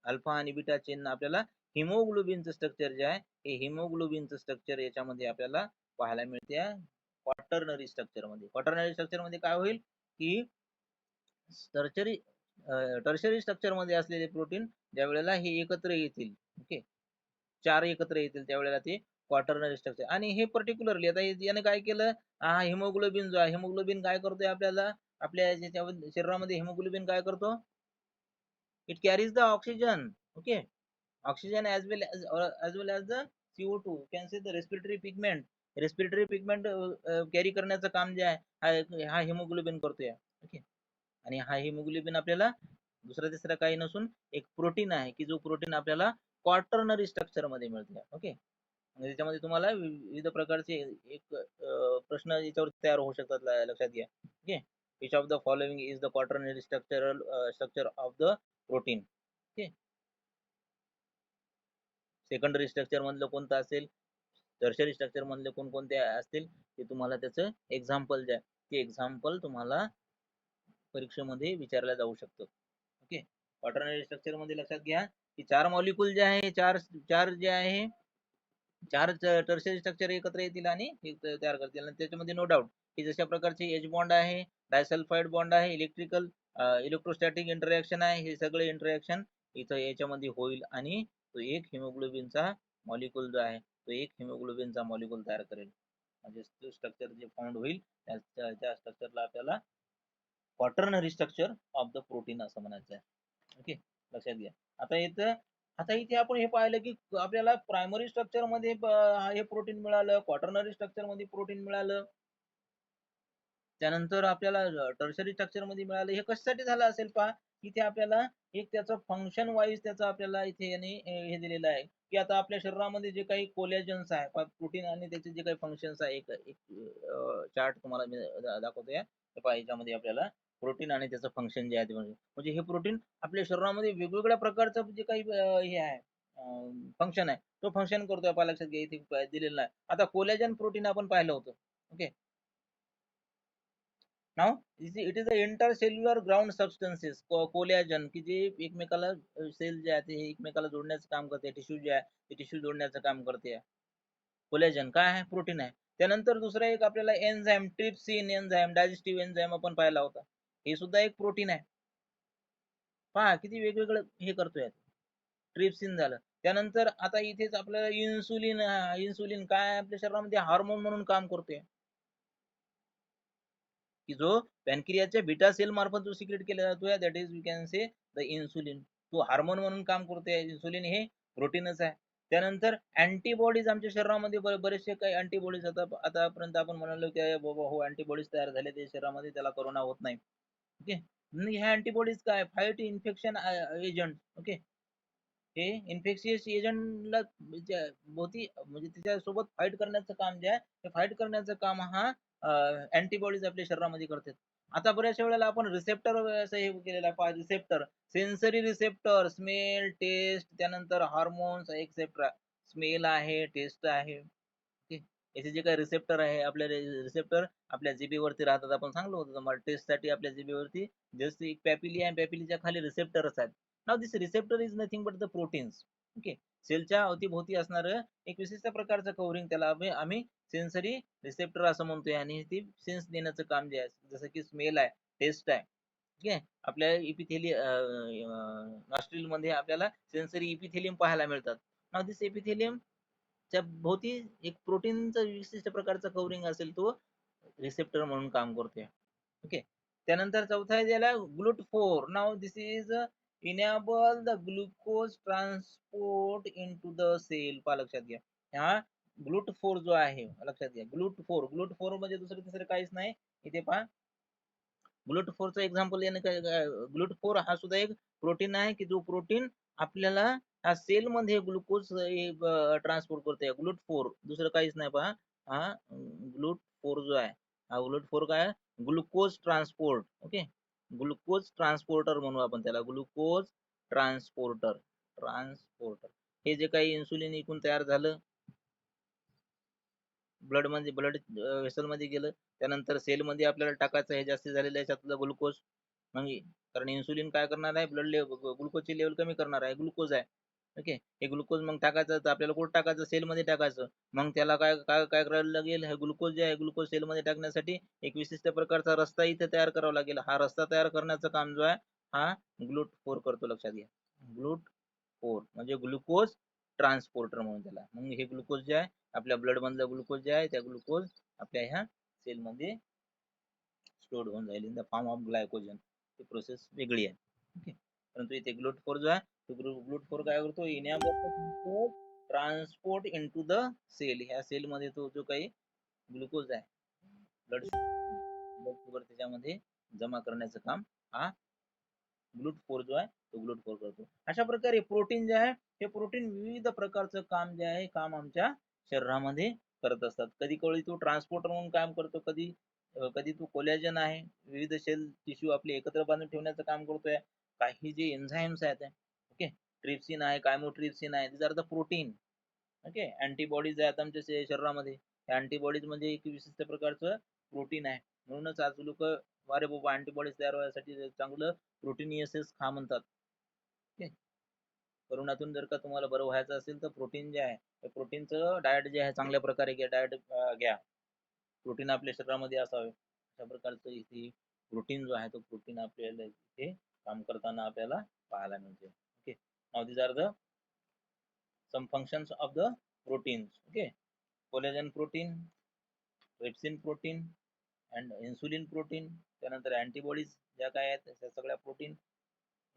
S1: alpha आणि बीटा चेन आपल्याला हिमोग्लोबिनचं स्ट्रक्चर जे आहे, हे हिमोग्लोबिनचं स्ट्रक्चर याच्यामध्ये आपल्याला पाहायला मिळते क्वाटर्नरी स्ट्रक्चर मध्ये. क्वाटर्नरी स्ट्रक्चर मध्ये काय होईल की टर्शरी टर्शरी स्ट्रक्चर मध्ये असलेले प्रोटीन ज्या वेळेला हे एकत्र येतील, ओके, 4 एकत्र येतील त्यावेळेला ते क्वाटर्नरी स्ट्रक्चर. आणि हे पर्टिक्युलरली आता याने काय केलं, हा हिमोग्लोबिन जो आहे, हिमोग्लोबिन काय करतोय आपल्याला, आपल्या शरीरामध्ये हिमोग्लोबिन काय करतो, it carries the oxygen. Okay, oxygen as well as the CO2, can say the respiratory pigment carry करण्याचं काम जे आहे हा हिमोग्लोबिन करतोय. ओके, आणि हा हिमोग्लोबिन आपल्याला दुसरा तिसरा काही नसून एक प्रोटीन आहे की जो प्रोटीन आपल्याला क्वाटर्नरी स्ट्रक्चर मध्ये मिळते. ओके, त्याच्यामध्ये तुम्हाला विविध प्रकारचे एक प्रश्न याच्यावर तयार होऊ शकतात, लक्षात घ्या. Okay, which of the following is the quaternary structure of the protein. Okay, secondary structure मधलं कोणतं असेल, टर्शरी स्ट्रक्चर मधले कोणकोणते असतील ते तुम्हाला त्याचं एक्झाम्पल द्या. ते एक्झाम्पल तुम्हाला परीक्षेमध्ये विचारलं जाऊ शकतं. ओके, क्वाटर्नरी स्ट्रक्चर मध्ये लक्षात घ्या की 4 मॉलिक्यूल जे आहे, चार जे आहे, 4 टर्शरी स्ट्रक्चर एकत्र येतील आणि तयार करतील. आणि त्याच्यामध्ये नो डाऊट की जशा प्रकारचे एच बॉन्ड आहे, डायसल्फाइड बॉन्ड आहे, इलेक्ट्रोस्टॅटिक इंटरॅक्शन आहे, हे सगळे इंटरॅक्शन इथं याच्यामध्ये होईल आणि तो एक हिमोग्लोबिनचा मॉलिक्यूल जो आहे तो एक हिमोग्लोबिनचा मॉलिक्यूल तयार करेल. म्हणजे स्ट्रक्चर जे फाउंड होईल त्या स्ट्रक्चरला आपल्याला quaternary structure of the protein असं म्हणायचं आहे. ओके, लक्षात घ्या. आता इथे आपण हे पाहिलं की आपल्याला प्रायमरी स्ट्रक्चर मध्ये हे प्रोटीन मिळालं, क्वाटर्नरी स्ट्रक्चर मध्ये प्रोटीन मिळालं, त्यानंतर आपल्याला टर्शरी स्ट्रक्चर मध्ये मिळालं. हे कशासाठी झालं असेल पहा, इथे आपल्याला एक त्याचं फंक्शन वाईज त्याचं आपल्याला इथे याने हे दिलेलं आहे की आता आपल्या शरीरामध्ये जे काही कोलॅजन्स आहे प्रोटीन आणि त्याचे जे काही फंक्शन्स आहे, एक चार्ट तुम्हाला मी दाखवतो या. पहा, याच्यामध्ये आपल्याला प्रोटीन आणि त्याचं फंक्शन जे आहे ते म्हणजे हे प्रोटीन आपल्या शरीरामध्ये वेगवेगळ्या प्रकारचं जे काही हे आहे फंक्शन आहे तो फंक्शन करतोय. आपल्या लक्षात घ्या, इथे दिलेलं आहे. आता कोलॅजन प्रोटीन आपण पाहिलं होतं. Okay, now it is the intercellular ground substances, collagen, की जे एकमेकाला सेल जे आहे ते एकमेकाला जोडण्याचं काम करते, टिश्यू जे आहे ते टिश्यू जोडण्याचं काम करते. कोलॅजन काय आहे, प्रोटीन आहे. त्यानंतर दुसरा एक आपल्याला enzyme, trypsin enzyme, digestive enzyme आपण पाहिला होता, हे सुद्धा एक प्रोटीन आहे. पहा किती वेगवेगळं हे करतोय. ट्रिप्सिन झालं. त्यानंतर आता इथेच आपल्याला इन्सुलिन काय आपल्या शरीरामध्ये हार्मोन म्हणून काम करतोय, की जो पॅनक्रियाच्या बीटा सेल मार्फत जो सिक्रेट केला जातोय, that is we can say the insulin. तो हार्मोन म्हणून काम करतोय. इन्सुलिन हे प्रोटीनच आहे. त्यानंतर अँटीबॉडीज आमच्या शरीरामध्ये बरेचसे काही अँटीबॉडीज आतापर्यंत आपण म्हणालो की बाबा हो अँटीबॉडीज तयार झाले ते शरीरामध्ये, त्याला कोरोना होत नाही. ओके, ह्या अँटीबॉडीज काय, फाईट इन्फेक्शन एजंट. ओके, हे इन्फेक्शियस एजंटला भोवती म्हणजे त्याच्यासोबत फाईट करण्याचं काम जे आहे ते फाईट करण्याचं काम हा अँटीबॉडीज आपल्या शरीरामध्ये करतात. आता बऱ्याचशा वेळेला आपण रिसेप्टर असं हे केलेलं आहे. Receptor, sensory receptor, smell, taste, त्यानंतर हार्मोन्स, एक्सेट्रा. स्मेल आहे, टेस्ट आहे. ओके, याचे जे काही रिसेप्टर आहे, आपल्या रिसेप्टर आपल्या जिबेवरती राहतात. आपण सांगलो होतो तुम्हाला टेस्ट साठी आपल्या जिबेवरती जस्ट एक पॅपिली आहे, पॅपिलीच्या खाली रिसेप्टरच आहेत. Now this receptor is nothing but the proteins. Okay, सेलच्या अवतीभोवती असणार एक विशिष्ट प्रकारचं कव्हरिंग, त्याला आम्ही सेन्सरी रिसेप्टर असं म्हणतोय. आणि ती सेन्स देण्याचं काम जे आहे, जसं की स्मेल आहे, टेस्ट आहे. ठीक आहे, आपल्या नॉस्ट्रिल मध्ये आपल्याला सेन्सरी इपिथेलियम पाहायला मिळतात. नाव दिस एपिथेलियम च्या भोवती एक प्रोटीनचं विशिष्ट प्रकारचं कव्हरिंग असेल, तो रिसेप्टर म्हणून काम करतोय. ओके. त्यानंतर चौथा आहे त्याला GLUT4. नाव this is enable the glucose transport into the cell. पहा लक्षात घ्या, हा GLUT4 जो आहे लक्षात घ्या, ग्लूट फोर म्हणजे दुसरं तिसरं काहीच नाही. इथे पहा GLUT4चं एक्झाम्पल याने काय, GLUT4 हा सुद्धा एक प्रोटीन आहे की जो प्रोटीन आपल्याला हा सेल मध्ये ग्लुकोज ट्रान्सपोर्ट करते. GLUT4 दुसरं काहीच नाही. पहा हा GLUT4 जो आहे, हा GLUT4 काय, glucose transport. Okay, glucose transporter म्हणू आपण त्याला, ग्लुकोज ट्रान्सपोर्टर. हे जे काही इन्सुलिन इकून तयार झालं, ब्लड मध्ये, ब्लड वेसल मध्ये गेलं, त्यानंतर सेल मध्ये आपल्याला टाकायचं हे जास्त झालेलं याच्यातलं ग्लुकोज. मग कारण इन्सुलिन काय करणार आहे, ब्लड लेवल ग्लुकोजची लेवल कमी करणार आहे, ग्लुकोज आहे. ओके, हे ग्लुकोज मग टाकायचं तर आपल्याला कुठं टाकायचं, सेल मध्ये टाकायचं. मग त्याला काय काय काय करायला लागेल, हे ग्लुकोज जे आहे, ग्लुकोज सेल मध्ये टाकण्यासाठी एक विशिष्ट प्रकारचा रस्ता इथे तयार करावा लागेल. हा रस्ता तयार करण्याचं काम जो आहे हा GLUT4 करतो. लक्षात घ्या, GLUT4 म्हणजे ग्लुकोज ट्रान्सपोर्टर म्हणून त्याला. मग हे ग्लुकोज जे आहे आपल्या ब्लड मधलं ग्लुकोज जे आहे, त्या ग्लुकोज आपल्या ह्या सेल मध्ये स्टोअर होऊन जाईल in the form of glycogen. ती प्रोसेस वेगळी आहे. ओके, परंतु इथे GLUT4 जो आहे तो GLUT4 काय करतो, enable transport into the cell. ह्या सेल मध्ये तो जो काही ग्लुकोज आहे, ब्लड शुगर त्याच्यामध्ये जमा करण्याचं काम हा GLUT4 जो आहे तो GLUT4 करतो. अशा प्रकारे प्रोटीन जे आहे, हे प्रोटीन विविध प्रकारचं काम जे आहे, काम आमच्या शरीरामध्ये करत असतात. कधी कधी तो ट्रान्सपोर्टर म्हणून काम करतो, कधी कधी तो कोलॅजन आहे, विविध सेल टिश्यू आपले एकत्र बांधून ठेवण्याचं काम करतोय. काही जे एन्झाईम्स आहेत, ओके, ट्रिप्सिन आहे, कायमोट्रिप्सिन आहे, this are the protein. Okay, antibodies आहेत आमच्या शरीरामध्ये, अँटीबॉडीज म्हणजे एक विशिष्ट प्रकारचं प्रोटीन आहे. म्हणूनच आज लोक अरे बाबा अँटीबॉडीज तयार होण्यासाठी चांगलं प्रोटीनियस खा म्हणतात. ओके, करोनातून जर का तुम्हाला बरं व्हायचं असेल तर प्रोटीन जे आहे, प्रोटीनचं डाएट जे आहे चांगल्या प्रकारे घ्या, डाएट घ्या, प्रोटीन आपल्या शरीरामध्ये असावे. अशा प्रकारचं इथे प्रोटीन जो आहे तो प्रोटीन आपल्याला इथे काम करताना आपल्याला पाहायला मिळते. Okay, now these are the some functions of the proteins. Okay, collagen protein, trypsin protein and insulin protein. त्यानंतर अँटीबॉडीज ज्या काय आहेत त्या सगळ्या प्रोटीन,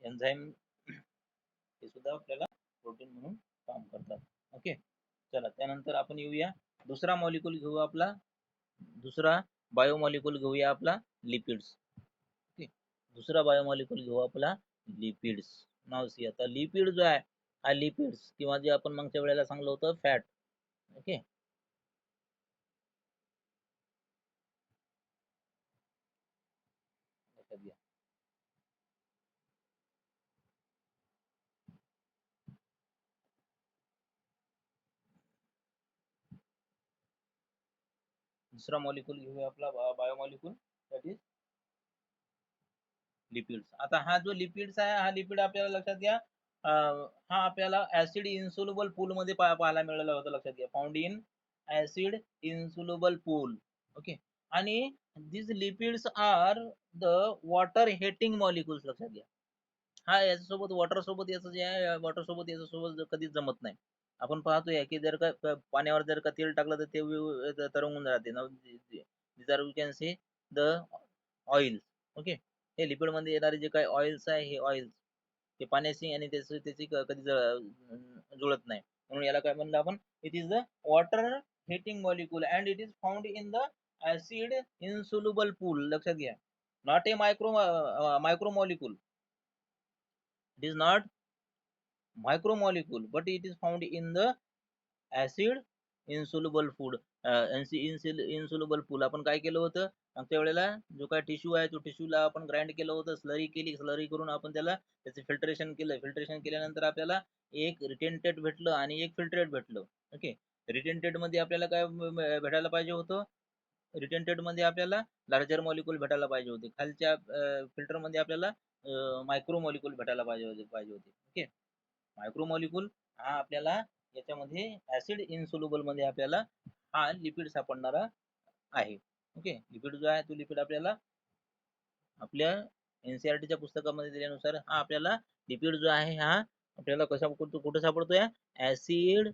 S1: एन्झाईम हे सुद्धा आपल्याला प्रोटीन म्हणून काम करतात. ओके, चला त्यानंतर आपण येऊया दुसरा मॉलिक्यूल घेऊ आपला, दुसरा बायोमॉलिक्यूल घेऊया आपला लिपिड्स. ओके, दुसरा बायोमॉलिक्यूल घेऊ आपला लिपिड्स. नाव सी, आता लिपिड जो आहे हा लिपिड्स किंवा जे आपण मागच्या वेळेला सांगलं होतं फॅट. ओके, लक्षात घ्या. दुसरा मॉलिक्यूल घेऊया आपला बायोमॉलिक्यूल, दॅट इज लिपिड्स. आता हा जो लिपिड्स आहे, हा लिपिड आपल्याला लक्षात घ्या, हा आपल्याला ऍसिड इन्सोल्युबल पूल मध्ये पाहायला मिळाला होता. लक्षात घ्या, found in acid insoluble pool. Okay, आणि this lipids are the water hating molecules. लक्षात घ्या, हा याच्यासोबत वॉटर सोबत याचं जे आहे, वॉटर सोबत याच्यासोबत कधीच जमत नाही. आपण पाहतोय की जर का पाण्यावर जर का तेल टाकलं तर ते तरंगून जाते. We can say the oil. Okay, हे लिपिड मध्ये येणारे जे काही ऑइल्स आहे, हे ऑइल्स ते पाण्याशी आणि त्याची कधी जुळत नाही. म्हणून याला काय म्हणलं आपण, it is the water hating molecule and it is found in the acid insoluble pool. लक्षात घ्या, not a micro molecule. It is not micromolecule but it is found in the acid insoluble food insoluble pool. आपण काय केलं होतं मागच्या वेळेला, जो काय टिश्यू आहे तो टिश्यूला आपण ग्राइंड केलं होतं, स्लरी केली, स्लरी करून आपण त्याला त्याचे फिल्ट्रेशन केलं. फिल्ट्रेशन केल्यानंतर आपल्याला एक रिटेंटेड भेटलं आणि एक फिल्ट्रेट भेटलं. ओके, रिटेंटेड मध्ये आपल्याला काय भेटायला पाहिजे होतं, रिटेंटेड मध्ये आपल्याला लार्जर मॉलिक्यूल भेटायला पाहिजे होते, खालच्या फिल्टर मध्ये आपल्याला मायक्रो मॉलिक्यूल भेटायला पाहिजे होते. ओके, मायक्रोमॉलिक्यूल हा आपल्याला याच्यामध्ये ऍसिड इन्सोल्युबल मध्ये आपल्याला हा लिपिड सापडणारा आहे. ओके, लिपिड जो आहे तो लिपिड आपल्याला आपल्या एनसीईआरटीच्या पुस्तकामध्ये दिल्यानुसार हा आपल्याला लिपिड जो आहे हा आपल्याला कुठे सापडतोय, ऍसिड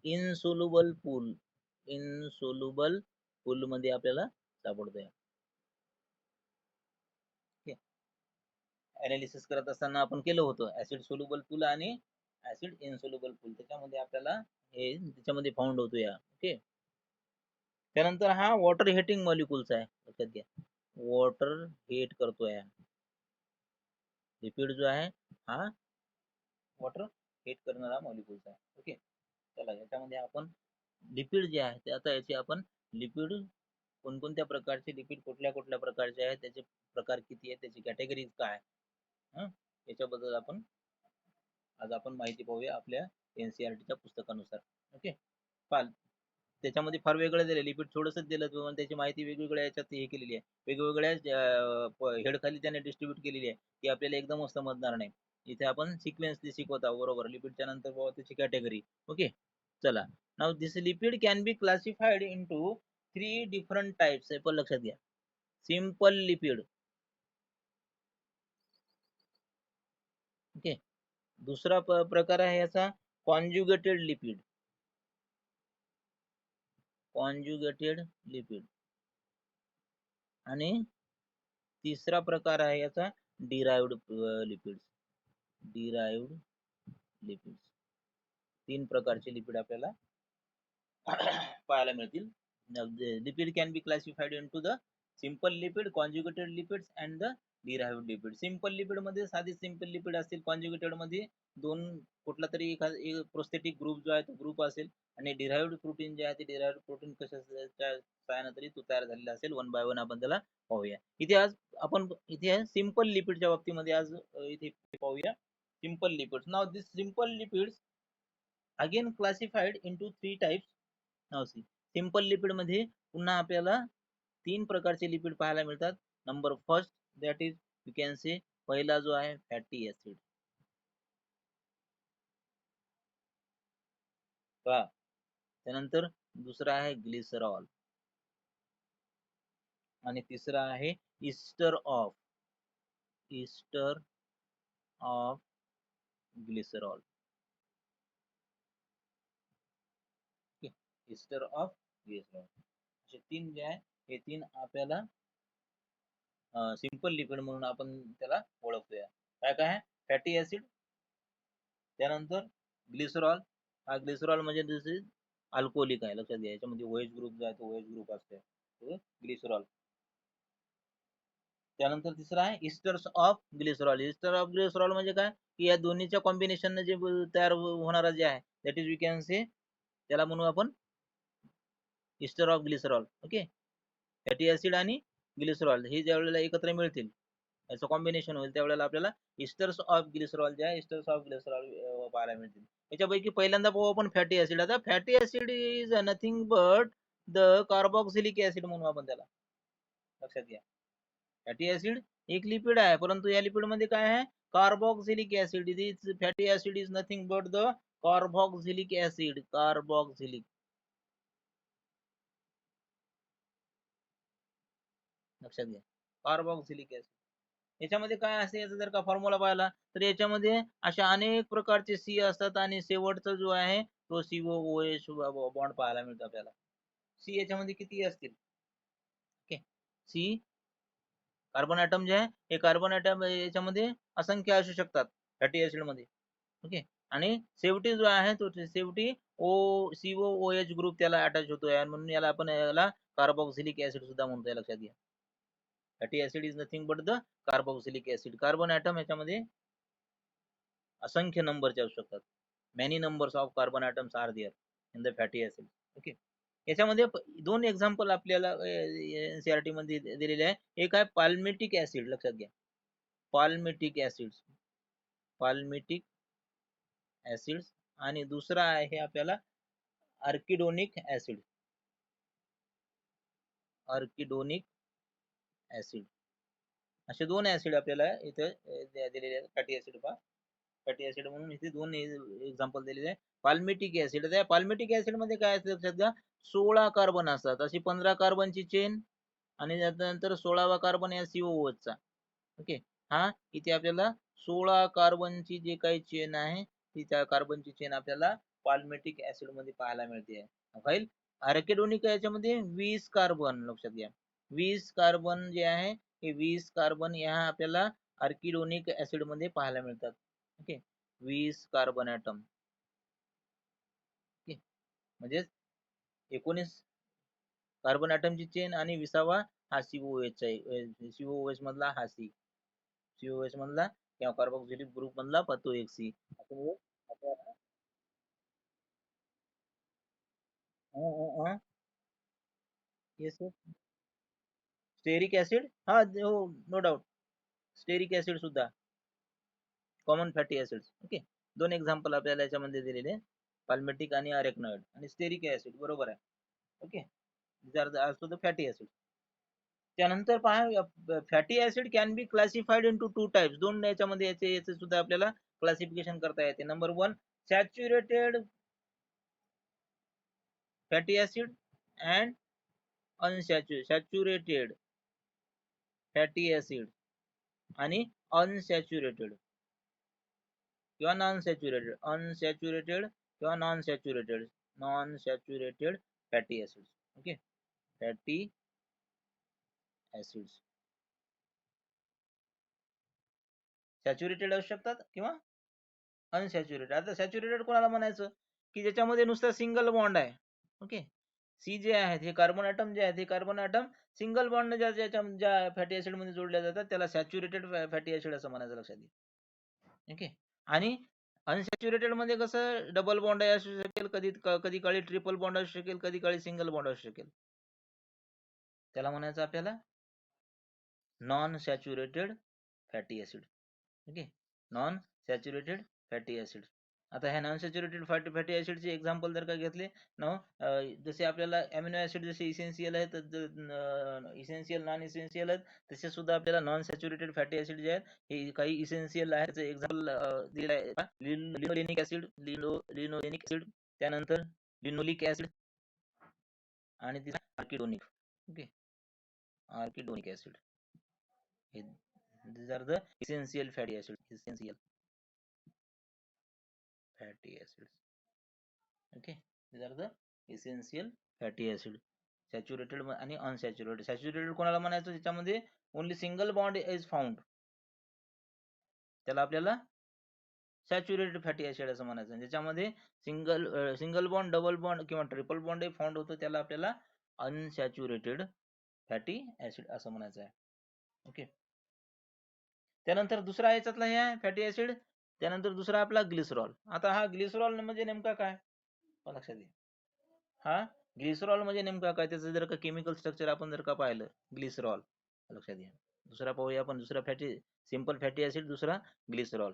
S1: इन्सोल्युबल पूल मध्ये आपल्याला सापडतोय. अनालिसिस करत असताना आपण केलं होतं ऍसिड सोल्युबल पूल आणि ऍसिड इनसोल्युबल पूल, त्याच्यामध्ये आपल्याला हे त्याच्यामध्ये फाउंड होतो या. ओके. त्यानंतर हा वॉटर हिटिंग मॉलिक्युल्स आहे, लक्षात घ्या. वॉटर हीट करतोय लिपिड जो आहे हा वॉटर हीट करणारा मॉलिक्युल्स आहे. ओके. चला याच्यामध्ये आपण लिपिड जे आहे ते आता याचे आपण लिपिड कोणकोणत्या प्रकारचे लिपिड कुठल्या कुठल्या प्रकारचे आहेत, त्याचे प्रकार किती आहेत, त्याची कॅटेगरीज काय, याच्याबद्दल आपण आज आपण माहिती पाहूया आपल्या एनसीईआरटीच्या पुस्तकानुसार. ओके. पाल त्याच्यामध्ये फार वेगळं दिलं, लिपिड थोडंसं दिलं पण त्याची माहिती वेगवेगळ्या याच्यात हे केलेली आहे, वेगवेगळ्या हेड खाली त्याने डिस्ट्रीब्यूट केलेली आहे, की आपल्याला एकदमच समजणार नाही. इथे आपण सिक्वेन्सली शिकवत आहोत, बरोबर. लिपिडच्या नंतर बाबा त्याची कॅटेगरी. ओके. चला, now this lipid can be classified into 3 different types. हे पण लक्षात घ्या. Simple lipid. ओके. दुसरा प्रकार आहे याचा कॉन्जुगेटेड लिपिड. Conjugated lipid. आणि तिसरा प्रकार आहे याचा डिराइव्ड लिपिड्स. Derived lipids. 3 प्रकारचे लिपिड आपल्याला पाहायला मिळतील. Lipid can be classified into the simple lipid, conjugated lipids and the derived lipid. Simple lipid मध्ये साधी सिंपल लिपिड असतील, कॉन्जुगेटेड मध्ये दोन कुठला तरी एखादा प्रोस्थेटिक ग्रुप जो आहे तो ग्रुप असेल, आणि डिराइव्ड प्रोटीन जे आहे ते डिराइव्ड प्रोटीन कशाच्या सहाय्याने तरी तो तयार झालेला असेल. वन बाय वन आपण त्याला पाहूया. इथे आज आपण इथे सिंपल लिपिडच्या बाबतीमध्ये आज इथे पाहूया simple lipids. Now this simple lipids again classified into 3 types. Now see simple lipid मध्ये पुन्हा आपल्याला 3 प्रकारचे लिपिड पाहायला मिळतात. Number first that is you can say, पहिला जो आहे फॅटी ऍसिड. त्यानंतर दुसरा आहे ग्लिसरॉल, आणि तिसरा आहे ester of glycerol. Ester of glycerol असे 3 जे आहे हे 3 आपल्याला सिंपल लिपिड म्हणून आपण त्याला ओळखतोय. काय काय आहे? फॅटी ऍसिड, त्यानंतर ग्लिसरॉल. हा ग्लिसरॉल म्हणजे दिस इज अल्कोहोलिक आहे, लक्षात घ्या. याच्यामध्ये OH ग्रुप जो आहे तो OH ग्रुप असतो, ग्लिसरॉल. त्यानंतर तिसरा आहे esters of glycerol. Ester of glycerol म्हणजे काय, की या दोन्हीच्या कॉम्बिनेशन जे तयार होणारा जे आहे that is we can say, त्याला म्हणू आपण ester of glycerol. Okay. Fatty acid आणि ग्लिसरॉल हे ज्या वेळेला एकत्र मिळतील, याचं कॉम्बिनेशन होईल, त्यावेळेला आपल्याला इस्टर्स ऑफ ग्लिसरॉल जे आहे इस्टर्स ऑफ ग्लिसरॉल पाहायला मिळतील. याच्यापैकी पहिल्यांदा पाहू आपण फॅटी ऍसिड. आता fatty acid is nothing but the carboxylic acid म्हणू आपण त्याला, लक्षात घ्या. फॅटी ऍसिड एक लिपिड आहे, परंतु या लिपिड मध्ये काय आहे, carboxylic acid. This fatty acid is nothing but the carboxylic acid. Carboxylic, लक्षात घ्या. Carboxylic acid. याच्यामध्ये काय असते, याचा जर का फॉर्म्युला पाहिला तर याच्यामध्ये अशा अनेक प्रकारचे सी असतात, आणि शेवटचा जो आहे तो COOH बॉन्ड पाहायला मिळतो आपल्याला. सी याच्यामध्ये किती असतील? ओके. सी कार्बन ॲटम जे आहे हे कार्बन ॲटम याच्यामध्ये असंख्य असू शकतात फॅटी ऍसिड मध्ये. ओके. आणि शेवटी जो आहे तो शेवटी COOH ग्रुप त्याला अटॅच होतोय, म्हणून याला आपण याला कार्बोक्सिलिक ऍसिड सुद्धा म्हणतोय, लक्षात घ्या. Fatty acid is nothing but the carboxylic acid. Carbon atom याच्यामध्ये असंख्य नंबरचे असू शकतात. Many numbers of carbon atoms are there in the fatty acid. Okay. याच्यामध्ये 2 एक्झाम्पल आपल्याला एनसीईआरटी मध्ये दिलेले आहे. एक आहे पाल्मिटिक ऍसिड, लक्षात घ्या. Palmitic acids, palmitic acids. आणि दुसरा आहे आपल्याला आर्किडोनिक ऍसिड. Arachidonic acid. असे 2 ऍसिड आपल्याला इथे दिलेले आहेत. फॅटी ऍसिड पहा, फॅटी ऍसिड म्हणून इथे 2 एक्झाम्पल दिलेले आहे. पाल्मिटिक ऍसिड, त्या पाल्मिटिक ऍसिड मध्ये काय असतं लक्षात घ्या, 16 कार्बन असतात. अशी 15 कार्बनची चेन, आणि त्यानंतर 16वा कार्बन या COOH चा. ओके. हा इथे आपल्याला 16 कार्बनची जे काही चेन आहे ती त्या कार्बनची चेन आपल्याला पाल्मिटिक ऍसिड मध्ये पाहायला मिळते. फाईल आर्किडोनिक याच्यामध्ये 20 कार्बन, लक्षात घ्या, 20 कार्बन जे आहे हे 20 कार्बन या आपल्याला आर्किडोनिक ऍसिड मध्ये पाहायला मिळतात. Okay, 20 carbon atom. ओके, म्हणजे 19 कार्बन ॲटमची चेन आणि 20वा हा COOH चा COOH मधला हा C, COOH मधला किंवा कार्बोक्सिलिक ग्रुप मधला तो एक C. येस, स्टेरिक ऍसिड, हा हो, नो डाऊट, स्टेरिक ऍसिड सुद्धा कॉमन फॅटी ऍसिड्स. ओके, दोन एक्झाम्पल आपल्याला याच्यामध्ये दिलेले, पाल्मेटिक आणि अरेक्नॉइड आणि स्टेरिक ऍसिड, बरोबर आहे. ओके, जर असतो तर फॅटी ऍसिड. त्यानंतर पहा, fatty acid can be classified into two types. दोन याच्यामध्ये याचे सुद्धा आपल्याला क्लासिफिकेशन करता येते. Number 1, saturated fatty acid and saturated fatty acid आणि अनसॅच्युरेटेड किंवा नॉन सॅच्युरेटेड, अनसॅच्युरेटेड किंवा non saturated fatty acid. Okay, fatty acids saturated असू शकतात किंवा अनसॅच्युरेटेड. आता सॅच्युरेटेड कोणाला म्हणायचं की ज्याच्यामध्ये नुसता सिंगल बॉन्ड आहे. ओके, सी जे आहेत हे कार्बन ॲटम जे आहेत हे कार्बन ॲटम सिंगल बॉन्ड ज्या फॅटी ऍसिड मध्ये जोडल्या जातात त्याला सॅच्युरेटेड फॅटी ऍसिड असं म्हणायचं, लक्षात घ्या. ओके, आणि अनसॅच्युरेटेड मध्ये कसं डबल बॉन्ड असू शकेल, कधी काळी ट्रिपल बॉन्ड असू शकेल, कधी काळी सिंगल बॉन्ड असू शकेल, त्याला म्हणायचं आपल्याला non saturated fatty acid. Okay, non saturated fatty acid. आता ह्या नॉन सॅच्युरेटेड फॅटी ऍसिडचे एक्झाम्पल जर का घेतले ना, जसे आपल्याला अमिनो ऍसिड जसे इसेन्शियल आहेत, इसेन्शियल नॉन इसेन्शियल आहेत, तसे सुद्धा आपल्याला नॉन सॅच्युरेटेड फॅटी ऍसिड जे आहेत हे काही इसेन्शियल आहेत. एक्झाम्पल दिलेलं आहे, लिनोलेनिक ऍसिड, लिनोलेनिक ऍसिड, त्यानंतर लिनोलिक ऍसिड आणि आर्किडोनिक. ओके, आर्किडोनिक ऍसिड, हे these are the essential fatty acids, essential fatty acids. Okay, these are the essential fatty acids. Saturated आणि अनसॅच्युरेटेड. सॅच्युरेटेड कोणाला म्हणायचं ज्याच्यामध्ये only single bond is found, त्याला आपल्याला सॅच्युरेटेड फॅटी ऍसिड असं म्हणायचं. ज्याच्यामध्ये सिंगल बॉन्ड, डबल बॉन्ड किंवा ट्रिपल बॉन्ड फाउंड होतो त्याला आपल्याला अनसॅच्युरेटेड फॅटी ऍसिड असं म्हणायचं आहे. ओके, त्यानंतर दुसरा याच्यातला हे आहे फॅटी ऍसिड, त्यानंतर दुसरा आपला ग्लिसरॉल. आता हा ग्लिसरॉल म्हणजे नेमका काय लक्षात घ्या. हा ग्लिसरॉल म्हणजे नेमका काय, त्याचं जर का केमिकल स्ट्रक्चर आपण जर का पाहिलं, ग्लिसरॉल लक्षात घ्या. दुसरा पाहूया आपण, दुसरा फॅटी, सिंपल फॅटी ऍसिड, दुसरा ग्लिसरॉल.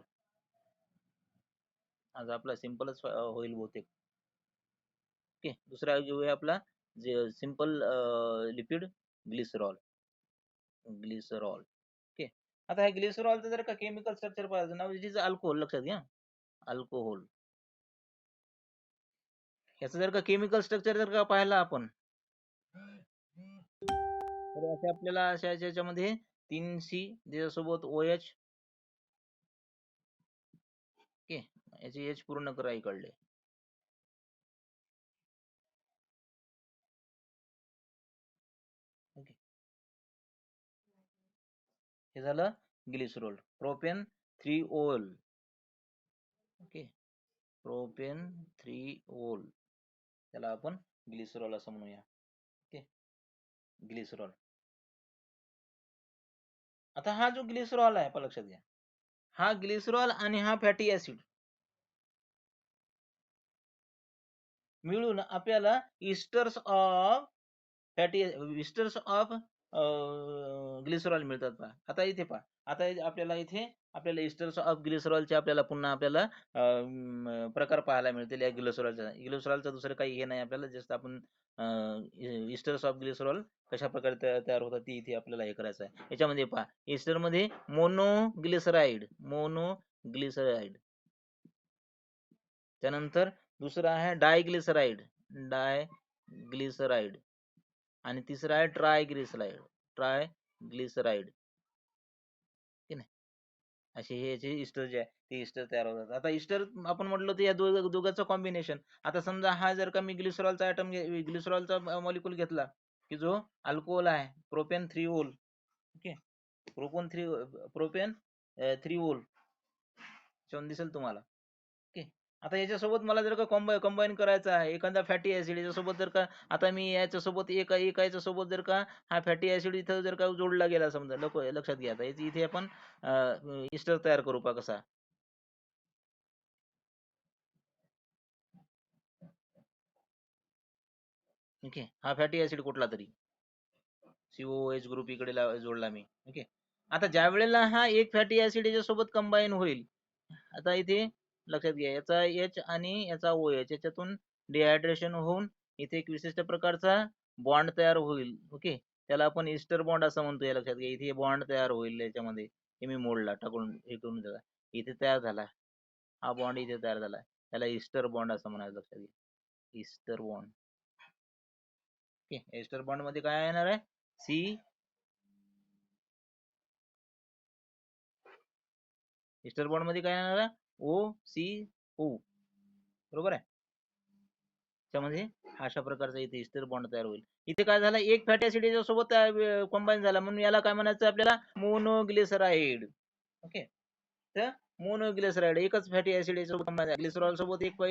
S1: आज आपला सिंपलच होईल बहुतेक. ओके, दुसरा घेऊया आपला जे simple lipid glycerol. Glycerol. Okay, आता ह्या ग्लिसरॉलचं जर का केमिकल स्ट्रक्चर पाहिजे नाव, इट इज अल्कोहोल, लक्षात घ्या, अल्कोहोल. याचं जर का केमिकल स्ट्रक्चर जर का पाहिला आपण तर असे आपल्याला अशा याच्यामध्ये 3C त्याच्यासोबत OH. ओके, याचे H पूर्ण करा इकडले. ओके, हे झालं glycerol. Propane 3OL. Okay, propane 3OL, त्याला आपण ग्लिसरॉल असं म्हणूया. Okay, glycerol. आता हा जो ग्लिसरॉल आहे लक्षात घ्या, हा ग्लिसरॉल आणि हा फॅटी ऍसिड मिळून आपल्याला इस्टर्स ऑफ फॅटी इस्टर्स ऑफ ग्लिसरॉल मिळतात. पहा आता इथे, पहा आता आपल्याला इथे आपल्याला इस्टर्स ऑफ ग्लिसरॉलचे आपल्याला पुन्हा आपल्याला प्रकार पाहायला मिळतील या ग्लिसरॉलचा. ग्लिसरॉलचं दुसरं काही हे नाही आपल्याला, जस्ट आपण इस्टर्स ऑफ ग्लिसरॉल कशा प्रकारे तयार होतात ती इथे आपल्याला हे करायचं आहे. याच्यामध्ये पहा, इस्टर मध्ये मोनोग्लिसराइड, मोनोग्लिसराइड, त्यानंतर दुसरा आहे डायग्लिसराइड, डायग्लिसराइड, आणि तिसरा आहे ट्रायग्लिसराइड, ट्रायग्लिसराइड. की नाही, असे हे याचे इस्टर जे आहे ते इस्टर तयार होतात. आता इस्टर आपण म्हटलं तर या दोघांचं कॉम्बिनेशन. आता समजा हा जर का मी ग्लिसरॉलचा आयटम, ग्लिसरॉलचा मॉलिक्यूल घेतला, की जो अल्कोहोल आहे प्रोपेन 3 ओल. ओके, प्रोपेन 3 ओल दिसेल तुम्हाला. ओके, आता याच्यासोबत मला जर का कंबाईन करायचं आहे एखादा फॅटी ऍसिड याच्यासोबत, जर का आता मी याच्यासोबत एका सोबत जर का हा फॅटी ऍसिड इथं जर का जोडला गेला समजा, लक्षात घ्या आता इथे आपण इस्टर तयार करू पहा कसा. ओके, हा फॅटी ऍसिड कुठला तरी COOH ग्रुप इकडे जोडला मी. ओके, आता ज्या वेळेला हा एक फॅटी ऍसिड याच्यासोबत कंबाईन होईल, आता इथे लक्षात घ्या याचा H आणि याचा OH याच्यातून डिहायड्रेशन होऊन इथे एक विशिष्ट प्रकारचा बॉन्ड तयार होईल. ओके, त्याला आपण इस्टर बॉन्ड असं म्हणतो. या लक्षात घ्या इथे बॉन्ड तयार होईल याच्यामध्ये, हे मी मोडला टाकून हे करून दिला, इथे तयार झाला हा बॉन्ड, इथे तयार झाला, त्याला इस्टर बॉन्ड असं म्हणायचं. लक्षात घ्या ester bond. Okay, ester bond मध्ये काय येणार आहे इस्टर बॉन्ड मध्ये काय येणार आहे OCO, बरोबर आहे. त्यामध्ये अशा प्रकारचा इथे इस्टर बॉन्ड तयार होईल. इथे काय झालं, एक फॅटी ऍसिड सोबत कंबाईन झाला म्हणून याला काय म्हणायचं आपल्याला मोनोग्लिसराइड. ओके, तर मोनोग्लिसराइड एकच फॅटी ऍसिड सोबत कंबाईन झाला, ग्लिसरॉल सोबत एक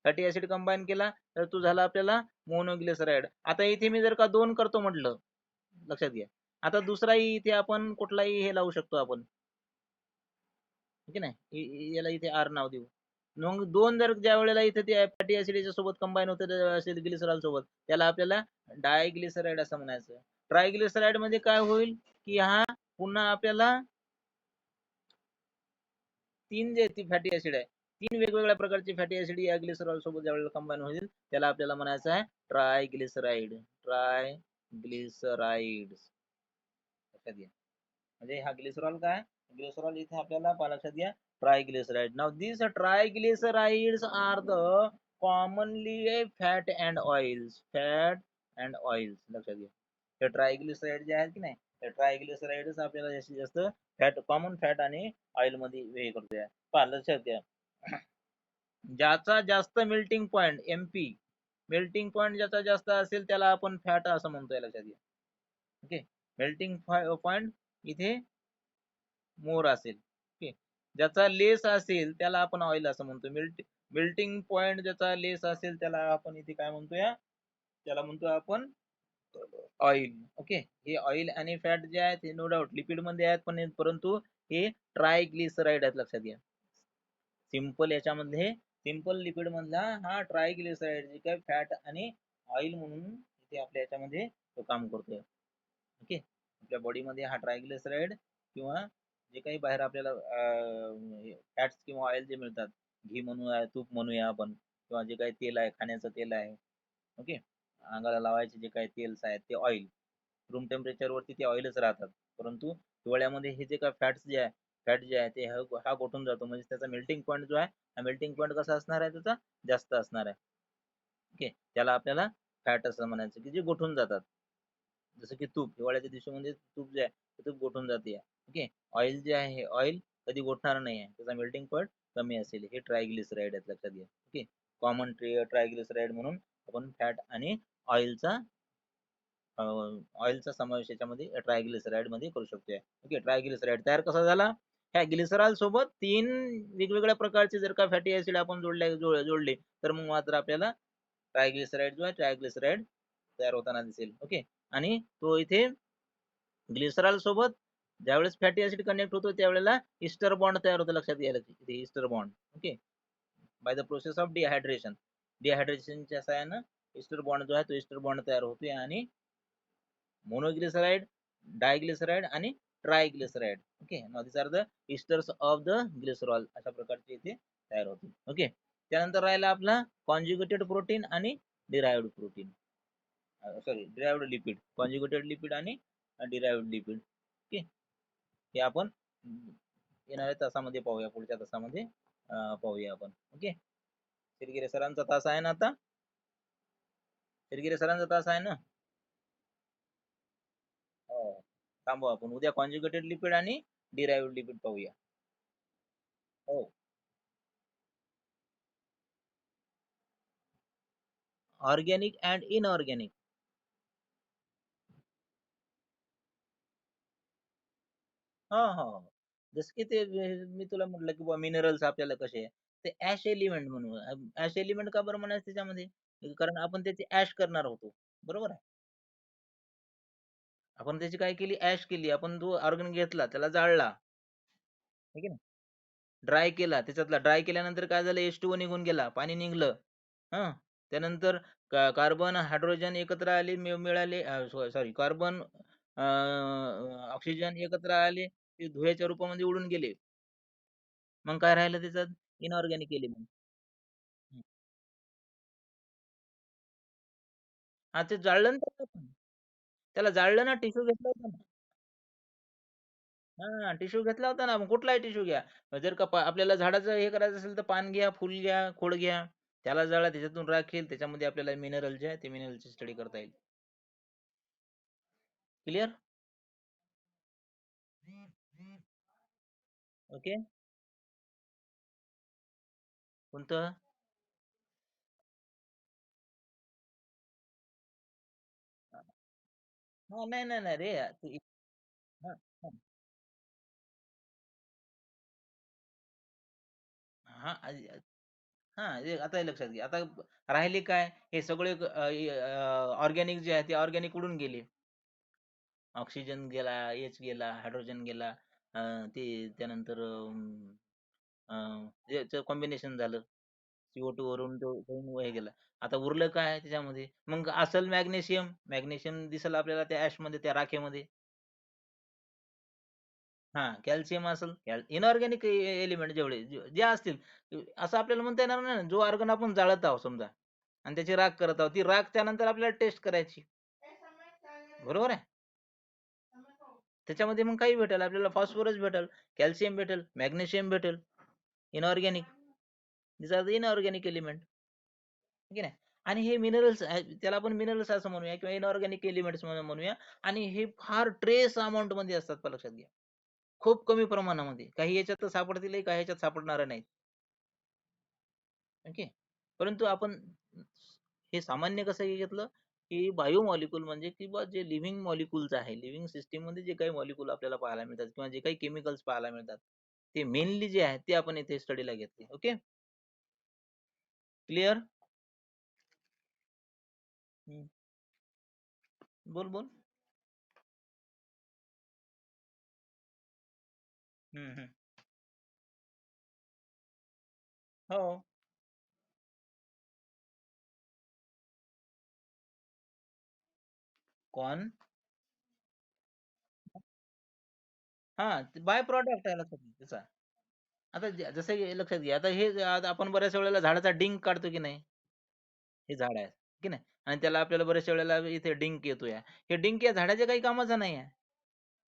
S1: फॅटी ऍसिड कंबाईन केला तर तो झाला आपल्याला मोनोग्लिसराइड. आता इथे मी जर का 2 करतो म्हटलं, लक्षात घ्या आता दुसराही इथे आपण कुठलाही हे लावू शकतो आपण, ठीक आहे ना, याला इथे R नाव देऊ. मग 2 जर ज्या वेळेला इथे ते फॅटी ऍसिड सोबत कंबाईन होते असेल ग्लिसरॉल सोबत, त्याला आपल्याला डायग्लिसराइड असं म्हणायचं. ट्रायग्लिसराइड मध्ये काय होईल की हा पुन्हा आपल्याला 3 जे फॅटी ऍसिड आहे, 3 वेगवेगळ्या प्रकारचे फॅटी ऍसिड या ग्लिसरॉल सोबत ज्या वेळेला कंबाईन होईल त्याला आपल्याला म्हणायचं आहे ट्रायग्लिसराइड. ट्रायग्लिसराइड लक्षात घ्या. म्हणजे हा ग्लिसरॉल काय, ग्लिसरॉल इथे आपल्याला लक्षात घ्या triglyceride. Now this triglycerides are the commonly fat and oils. लक्षात घ्या, हे ट्रायग्लिसराइड जे आहेत की नाही, त्या ट्रायग्लिसराइड्स आपल्याला जास्तीत जास्त कॉमन फॅट आणि ऑइल मध्ये हे करतोय. पहा लक्षात घ्या, ज्याचा जास्त melting point MP, melting point ज्याचा जास्त असेल त्याला आपण फॅट असं म्हणतोय. लक्षात घ्या. ओके, मेल्टिंग पॉइंट इथे मोर असेल. ओके, ज्याचा लेस असेल त्याला आपण ऑइल असं म्हणतो. मेल्टिंग पॉइंट ज्याचा लेस असेल त्याला आपण इथे काय म्हणतोय, त्याला म्हणतो आपण ऑइल. ओके, हे ऑइल आणि फॅट जे आहेत हे नो डाऊट लिपिड मध्ये आहेत, पण परंतु हे ट्रायग्लिसराइड आहेत. लक्षात घ्या, सिंपल याच्यामध्ये सिंपल लिपिड मधला हा ट्रायग्लिसराइड जे काय फॅट आणि ऑइल म्हणून इथे आपल्या याच्यामध्ये तो काम करतोय. ओके, आपल्या बॉडीमध्ये हा ट्रायग्लिसराइड किंवा जे काही बाहेर आपल्याला फॅट्स किंवा ऑइल जे मिळतात, घी म्हणूया, तूप म्हणूया आपण, किंवा जे काही तेल आहे, खाण्याचं तेल आहे, ओके, अंगाला लावायचे जे काही तेल्स आहेत ते ऑइल, रूम टेम्परेचर वरती ते ऑइलच राहतात. परंतु डोळ्यामध्ये हे जे काय फॅट जे आहे ते हा गोठून जातो, म्हणजे त्याचा मेल्टिंग पॉईंट जो आहे, हा मेल्टिंग पॉईंट कसा असणार आहे, त्याचा जास्त असणार आहे. ओके, त्याला आपल्याला फॅट असं म्हणायचं की जे गोठून जातात. जसं की तूप, हिवाळ्याच्या दिवसामध्ये तूप जे आहे ते तूप गोठून जाते. ओके, ऑइल जे आहे हे ऑइल कधी गोठणार नाही आहे, त्याचा मेल्टिंग पॉईंट कमी असेल. हे ट्रायग्लिसराइड आहेत, लक्षात घ्या. ओके, कॉमन ट्रायग्लिसराइड म्हणून आपण फॅट आणि ऑइलचा समावेश याच्यामध्ये ट्रायग्लिसराइड मध्ये करू शकतो. ओके, ट्रायग्लिसराइड तयार कसा झाला, ह्या ग्लिसरॉल सोबत 3 वेगवेगळ्या प्रकारचे जर का फॅटी ऍसिड आपण जोडले तर मग मात्र आपल्याला ट्रायग्लिसराइड जो आहे ट्रायग्लिसराइड तयार होताना दिसेल. ओके, आणि तो इथे ग्लिसरॉल सोबत ज्यावेळेस फॅटी ऍसिड कनेक्ट होतो त्यावेळेला इस्टर बॉन्ड तयार होतो. लक्षात घ्यायला इथे ester bond. Okay, by the process of डिहायड्रेशनच्या सहाय्यानं इस्टर बॉन्ड जो आहे तो इस्टर बॉन्ड तयार होतोय आणि मोनोग्लिसराइड, डायग्लिसराइड आणि triglyceride. Okay, now this are the esters of the glycerol, अशा प्रकारचे इथे तयार होते. ओके, त्यानंतर राहिला आपला कॉन्जुगेटेड प्रोटीन आणि derived protein, sorry derived lipid. Conjugated lipid आणि डिराइव्हड लिपिड. ओके, हे आपण येणाऱ्या तासामध्ये पाहूया, पुढच्या तासामध्ये पाहूया आपण. ओके, सिरगिरे सरांचा तास आहे ना आता, सिरगिरे सरांचा तास आहे ना. हो, थांबू आपण उद्या कॉन्जुगेटेड लिपिड आणि डिराइव्हड लिपिड पाहूया. हो, ऑर्गॅनिक अँड इनऑर्गॅनिक. हा हा हा. जसं की ते मी तुला म्हटलं की मिनरल्स आपल्याला कसे आहे, ते ऍश एलिमेंट म्हणून ऍश एलिमेंट का बरं म्हणायचं त्याच्यामध्ये, कारण आपण त्याची ऍश करणार होतो, बरोबर आहे. आपण त्याची काय केली, ऍश केली. आपण जो ऑर्गन घेतला त्याला जाळला, है की नाही, ड्राय केला. त्याच्यातला ड्राय केल्यानंतर काय झालं, H2O निघून गेला, पाणी निघलं. हा, त्यानंतर कार्बन हायड्रोजन एकत्र आले, मिळाले, सॉरी, कार्बन ऑक्सिजन एकत्र आले, ते धुळ्याच्या रूपामध्ये उडून गेले. मग काय राहिलं त्याच्यात, इनऑर्गॅनिक एलिमेंट. हा, ते जाळलं ना त्याला आपण. त्याला जाळलं ना, टिश्यू घेतला होता ना. हा, टिश्यू घेतला होता ना. मग कुठलाही टिश्यू घ्या. जर का आपल्याला झाडाचं हे करायचं असेल तर पान घ्या, फुल घ्या, खोड घ्या, त्याला जाळा, त्याच्यातून राख येईल, त्याच्यामध्ये आपल्याला मिनरल जे आहे ते मिनरलची स्टडी करता येईल. क्लिअर? ओके. कोणतं? हा, नाही नाही नाही रे. हा, हा, हा, हा, हे आता हे लक्षात घ्या. आता राहिले काय, हे सगळे ऑर्गॅनिक जे आहे ते ऑर्गॅनिक उडून गेले. ऑक्सिजन गेला, एच गेला, हायड्रोजन गेला, ते त्यानंतर याचं कॉम्बिनेशन झालं, CO2 वरून तो हे गेला. आता उरलं काय त्याच्यामध्ये, मग असल मॅग्नेशियम. मॅग्नेशियम दिसेल आपल्याला त्या ऍश मध्ये, त्या राखेमध्ये. हा, कॅल्शियम असेल. इनऑर्गॅनिक एलिमेंट जेवढे जे असतील, असं आपल्याला म्हणता येणार नाही ना. जो ऑर्गन आपण जाळत आहोत समजा आणि त्याची राख करत आहोत, ती राख त्यानंतर आपल्याला टेस्ट करायची, बरोबर आहे. त्याच्यामध्ये मग काही भेटेल आपल्याला, फॉस्फरस भेटेल, कॅल्शियम भेटेल, मॅग्नेशियम भेटेल. Inorganic, this are the inorganic element, की नाही. आणि हे मिनरल्स, त्याला आपण मिनरल्स असं म्हणूया किंवा इनऑर्गॅनिक एलिमेंट्स म्हणूया. आणि हे फार ट्रेस अमाऊंट मध्ये असतात, पण लक्षात घ्या, खूप कमी प्रमाणामध्ये. काही याच्यात तर सापडतील, काही याच्यात सापडणार नाहीत. ओके. परंतु आपण हे सामान्य कसं घेतलं, की बायोमॉलिक्यूल म्हणजे किंवा जे लिव्हिंग मॉलिक्युल्स आहे, लिव्हिंग सिस्टीम मध्ये जे काही मॉलिक्यूल आपल्याला पाहायला मिळतात किंवा जे काही केमिकल्स पाहायला मिळतात, ते मेनली जे आहेत ते आपण इथे स्टडीला घेतले. ओके. क्लिअर? बोल बोल. हम्म, हम्म. हो. कॉर्न. हा, बाय प्रॉडक्ट आहे लक्षात घे त्याचा. आता जसं की लक्षात घ्या, आता हे आता आपण बऱ्याच वेळेला झाडाचा डिंक काढतो की नाही, हे झाड आहे की नाही, आणि त्याला आपल्याला बऱ्याच वेळेला इथे डिंक येतो या, हे डिंक या झाडाच्या काही कामाचा नाही आहे.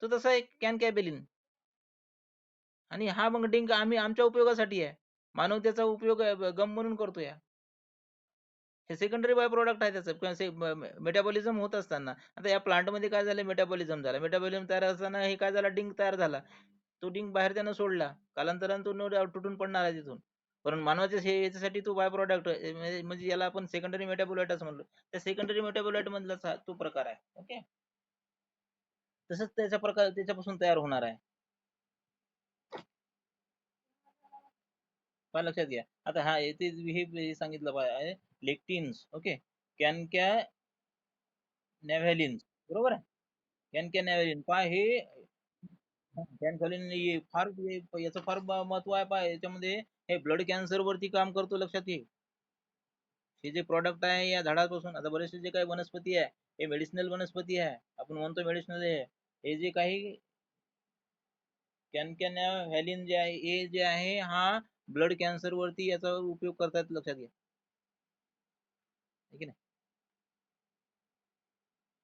S1: तो तसा एक कॅन कॅबिलिन. आणि हा मग डिंक आम्ही आमच्या उपयोगासाठी आहे. मानव त्याचा उपयोग गम म्हणून करतो या. हे सेकंडरी बाय प्रॉडक्ट आहे त्याचं, किंवा मेटाबॉलिझम होत असताना. आता या प्लांटमध्ये काय झालं, मेटाबॉलिझम झालं. मेटाबॉलिझम तयार असताना हे काय झालं, डिंक तयार झाला. तो डिंक बाहेर त्यानं सोडला, कालांतराने तो नो डाऊट तुटून पडणार आहे तिथून. पण मानवाच्या हे याच्यासाठी तो बाय प्रॉडक्ट, म्हणजे याला आपण सेकंडरी मेटाबोलाइट असं म्हणलो. त्या सेकंडरी मेटाबोलाइट मधला तो प्रकार आहे. ओके. तसंच त्याचा प्रकार त्याच्यापासून तयार होणार आहे. पण लक्षात घ्या, आता हा येथे हे सांगितलं पाहिजे, लेक्टिन्स. ओके. कॅनकॅ नॅव्हॅलिन्स, बरोबर आहे. कॅनकॅ नॅव्हॅलिन पहा हे, कॅनफॅलिन हे फार याचं फार महत्व आहे. पहा याच्यामध्ये हे ब्लड कॅन्सर वरती काम करतो, लक्षात घे. हे जे प्रॉडक्ट आहे या झाडापासून, आता बरेचसे जे काही वनस्पती आहे, हे मेडिसिनल वनस्पती आहे, आपण म्हणतो मेडिसिनल आहे. हे जे काही कॅनकॅन व्हॅलिन जे आहे, हे जे आहे हा ब्लड कॅन्सर वरती याचा उपयोग करतात, लक्षात घ्या. है की नाही.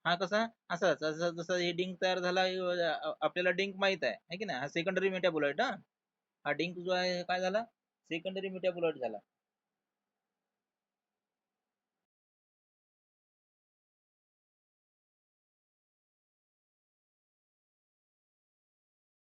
S1: हा कसा, असा जसं जसं हे डिंक तयार झाला, आपल्याला डिंक माहित आहे की नाही, हा सेकंडरी मेटाबोलाइट. हा, हा डिंक जो आहे काय झाला, सेकंडरी मेटाबोलाइट झाला.